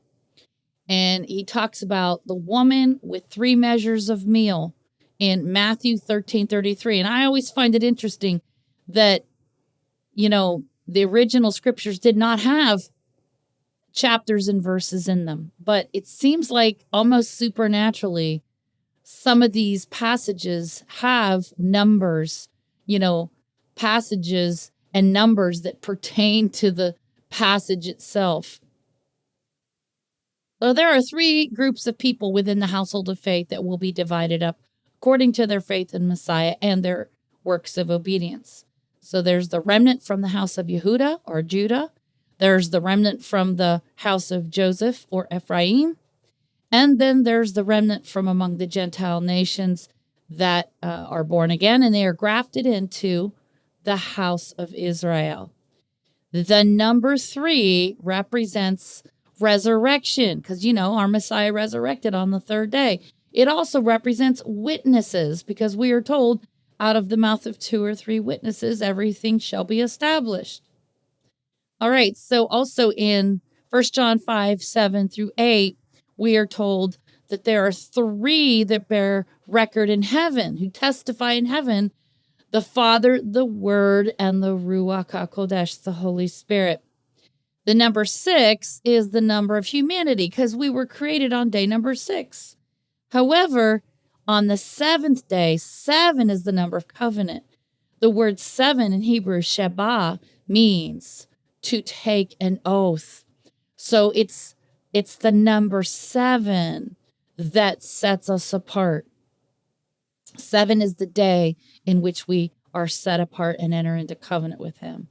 And he talks about the woman with 3 measures of meal in Matthew 13:33. And I always find it interesting that, the original scriptures did not have chapters and verses in them. But it seems like almost supernaturally, some of these passages have numbers, passages and numbers that pertain to the passage itself. So there are 3 groups of people within the household of faith that will be divided up according to their faith in Messiah and their works of obedience. So there's the remnant from the house of Yehuda or Judah. There's the remnant from the house of Joseph or Ephraim. And then there's the remnant from among the Gentile nations that are born again, and they are grafted into the house of Israel. The number 3 represents resurrection because, our Messiah resurrected on the 3rd day. It also represents witnesses because we are told out of the mouth of 2 or 3 witnesses, everything shall be established. All right, so also in 1 John 5:7-8, we are told that there are 3 that bear record in heaven, who testify in heaven, the Father, the Word, and the Ruach HaKodesh, the Holy Spirit. The number 6 is the number of humanity because we were created on day number 6. However, on the 7th day, 7 is the number of covenant. The word 7 in Hebrew, Sheba, means to take an oath. So it's the number 7 that sets us apart. 7 is the day in which we are set apart and enter into covenant with him.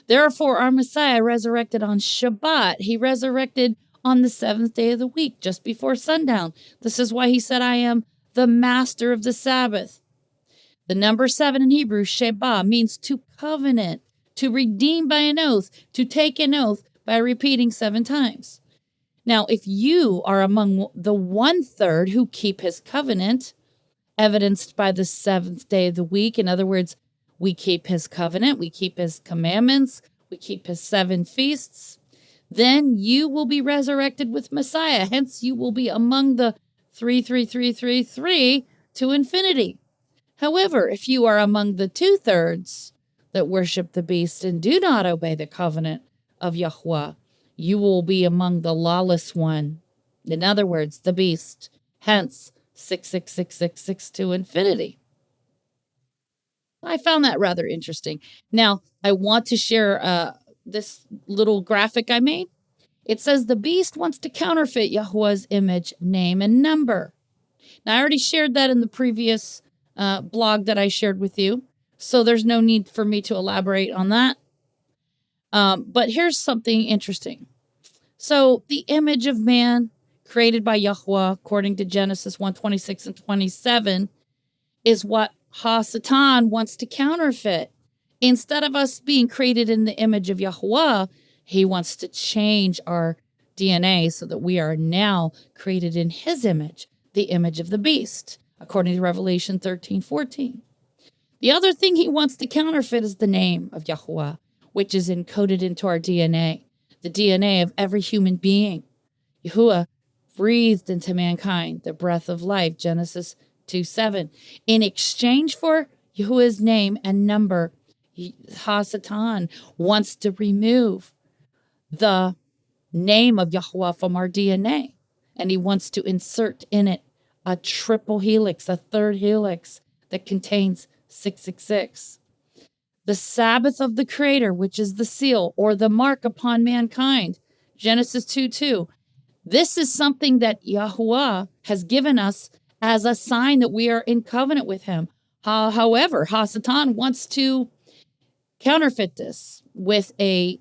Therefore, our Messiah resurrected on Shabbat. He resurrected on the 7th day of the week, just before sundown. This is why he said, "I am the master of the Sabbath." The number 7 in Hebrew, Sheba, means to covenant, to redeem by an oath, to take an oath by repeating 7 times. Now, if you are among the 1/3 who keep his covenant, evidenced by the 7th day of the week, in other words, we keep his covenant, we keep his commandments, we keep his 7 feasts, then you will be resurrected with Messiah. Hence, you will be among the 3 to infinity. However, if you are among the 2/3 that worship the beast and do not obey the covenant of Yahweh, you will be among the lawless one. In other words, the beast. Hence, 66666 to infinity. I found that rather interesting. Now, I want to share this little graphic I made. It says the beast wants to counterfeit Yahweh's image, name, and number. Now, I already shared that in the previous blog that I shared with you, so there's no need for me to elaborate on that. But here's something interesting. So the image of man created by Yahweh, according to Genesis 1:26 and 27, is what Ha-Satan wants to counterfeit. Instead of us being created in the image of Yahweh, he wants to change our DNA so that we are now created in his image, the image of the beast, according to Revelation 13:14. The other thing he wants to counterfeit is the name of Yahweh, which is encoded into our DNA, the DNA of every human being. Yahuwah breathed into mankind the breath of life, Genesis 2:7. In exchange for Yahuwah's name and number, Ha-Satan wants to remove the name of Yahweh from our DNA, and he wants to insert in it a triple helix, a third helix that contains 666. The Sabbath of the Creator, which is the seal or the mark upon mankind, Genesis 2:2. This is something that Yahuwah has given us as a sign that we are in covenant with him. However, Ha-Satan wants to counterfeit this with a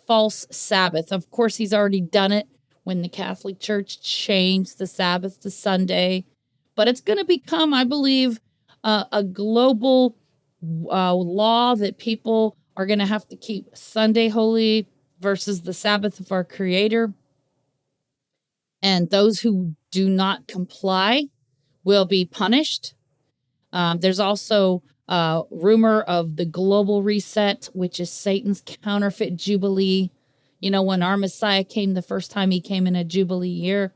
false Sabbath. Of course, he's already done it when the Catholic Church changed the Sabbath to Sunday. But it's going to become, I believe, a global law that people are going to have to keep Sunday holy versus the Sabbath of our Creator. And those who do not comply will be punished. There's also rumor of the global reset, which is Satan's counterfeit jubilee. You know, when our Messiah came the first time, he came in a jubilee year.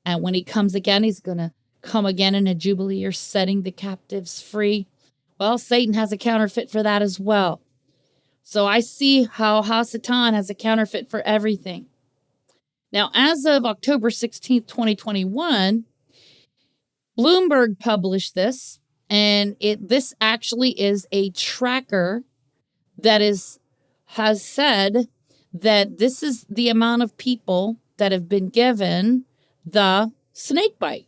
And when he comes again, he's going to come again in a jubilee year, setting the captives free. Well, Satan has a counterfeit for that as well. So I see how Ha-Satan has a counterfeit for everything. Now, as of October 16th, 2021, Bloomberg published this, and this actually is a tracker that has said that this is the amount of people that have been given the snake bite.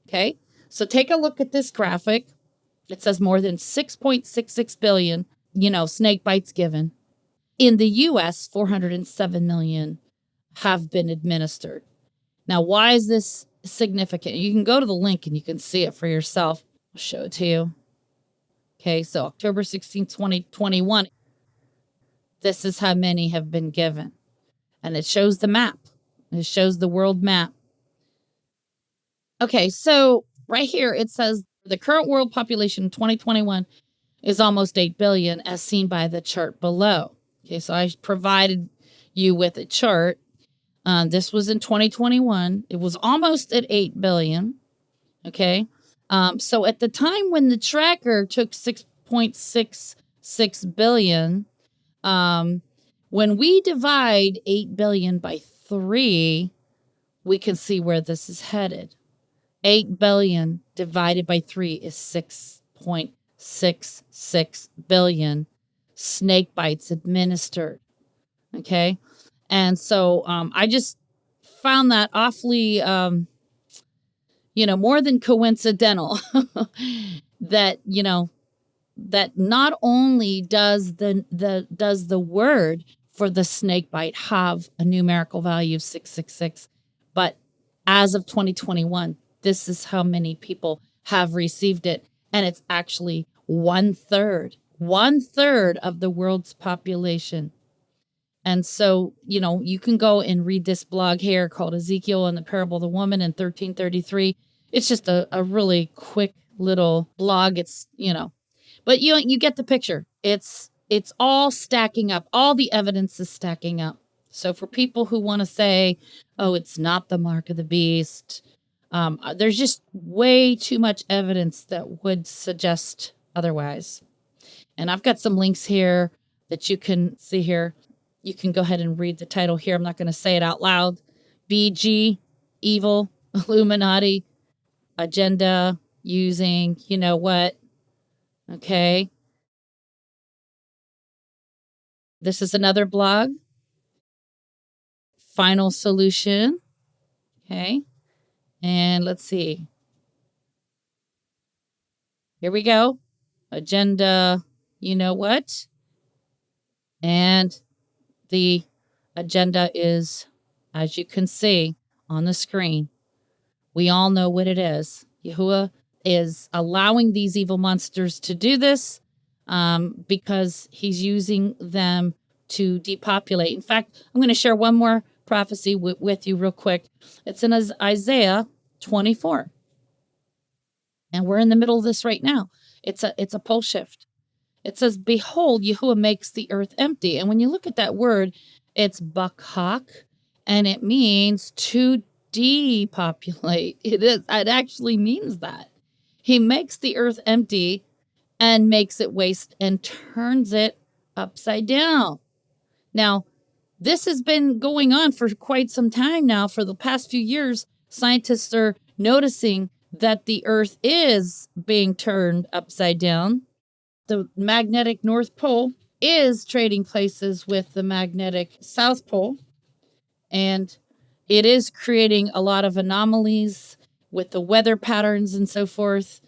Okay, so take a look at this graphic. It says more than 6.66 billion, snake bites given. In the U.S., 407 million have been administered. Now, why is this significant? You can go to the link and you can see it for yourself. I'll show it to you. Okay, so October 16, 2021, this is how many have been given. And it shows the map. It shows the world map. Okay, so right here it says the current world population in 2021 is almost 8 billion as seen by the chart below. Okay, so I provided you with a chart. This was in 2021. It was almost at 8 billion. Okay. So at the time when the tracker took 6.66 billion, when we divide 8 billion by 3, we can see where this is headed. 8 billion divided by 3 is 6.66 billion snake bites administered. Okay. And so I just found that awfully, more than coincidental that, that not only does the word for the snake bite have a numerical value of 666, but as of 2021, this is how many people have received it. And it's actually 1/3 of the world's population. And so, you can go and read this blog here called Ezekiel and the Parable of the Woman in 1333. It's just a really quick little blog. It's, but you get the picture. It's all stacking up. All the evidence is stacking up. So for people who want to say, oh, it's not the mark of the beast, there's just way too much evidence that would suggest otherwise. And I've got some links here that you can see here. You can go ahead and read the title here. I'm not going to say it out loud. BG, evil, Illuminati, agenda, using, you know what? Okay. This is another blog. Final solution. Okay. And let's see. Here we go. Agenda, you know what? And the agenda is, as you can see on the screen, we all know what it is. Yahuwah is allowing these evil monsters to do this because he's using them to depopulate. In fact, I'm going to share one more prophecy with you real quick. It's in Isaiah 24. And we're in the middle of this right now. It's a pole shift. It says, behold, Yahuwah makes the earth empty. And when you look at that word, it's bakhak, and it means to depopulate. It actually means that. He makes the earth empty and makes it waste and turns it upside down. Now, this has been going on for quite some time now. For the past few years, scientists are noticing that the earth is being turned upside down. The magnetic North Pole is trading places with the magnetic South Pole, and it is creating a lot of anomalies with the weather patterns and so forth.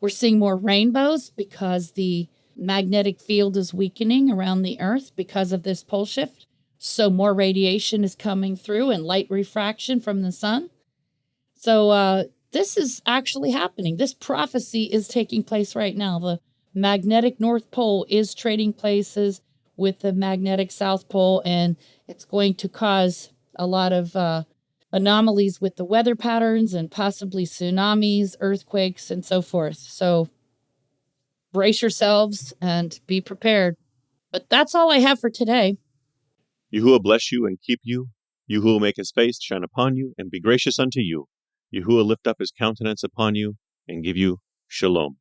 We're seeing more rainbows because the magnetic field is weakening around the earth because of this pole shift. So more radiation is coming through and light refraction from the sun. So this is actually happening. This prophecy is taking place right now. The magnetic North Pole is trading places with the magnetic South Pole, and it's going to cause a lot of anomalies with the weather patterns and possibly tsunamis, earthquakes, and so forth. So brace yourselves and be prepared. But that's all I have for today. Yahuwah bless you and keep you. Yahuwah make his face shine upon you and be gracious unto you. Yahuwah lift up his countenance upon you and give you shalom.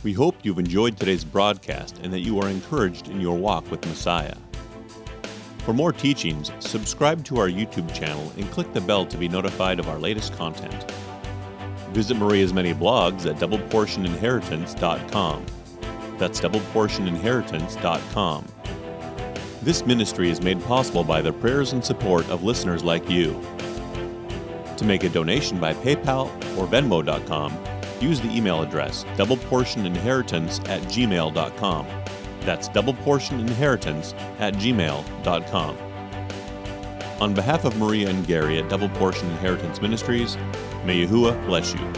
We hope you've enjoyed today's broadcast and that you are encouraged in your walk with Messiah. For more teachings, subscribe to our YouTube channel and click the bell to be notified of our latest content. Visit Maria's many blogs at doubleportioninheritance.com. That's doubleportioninheritance.com. This ministry is made possible by the prayers and support of listeners like you. To make a donation by PayPal or Venmo.com, use the email address doubleportioninheritance@gmail.com. That's doubleportioninheritance@gmail.com. On behalf of Maria and Gary at Double Portion Inheritance Ministries, may Yahuwah bless you.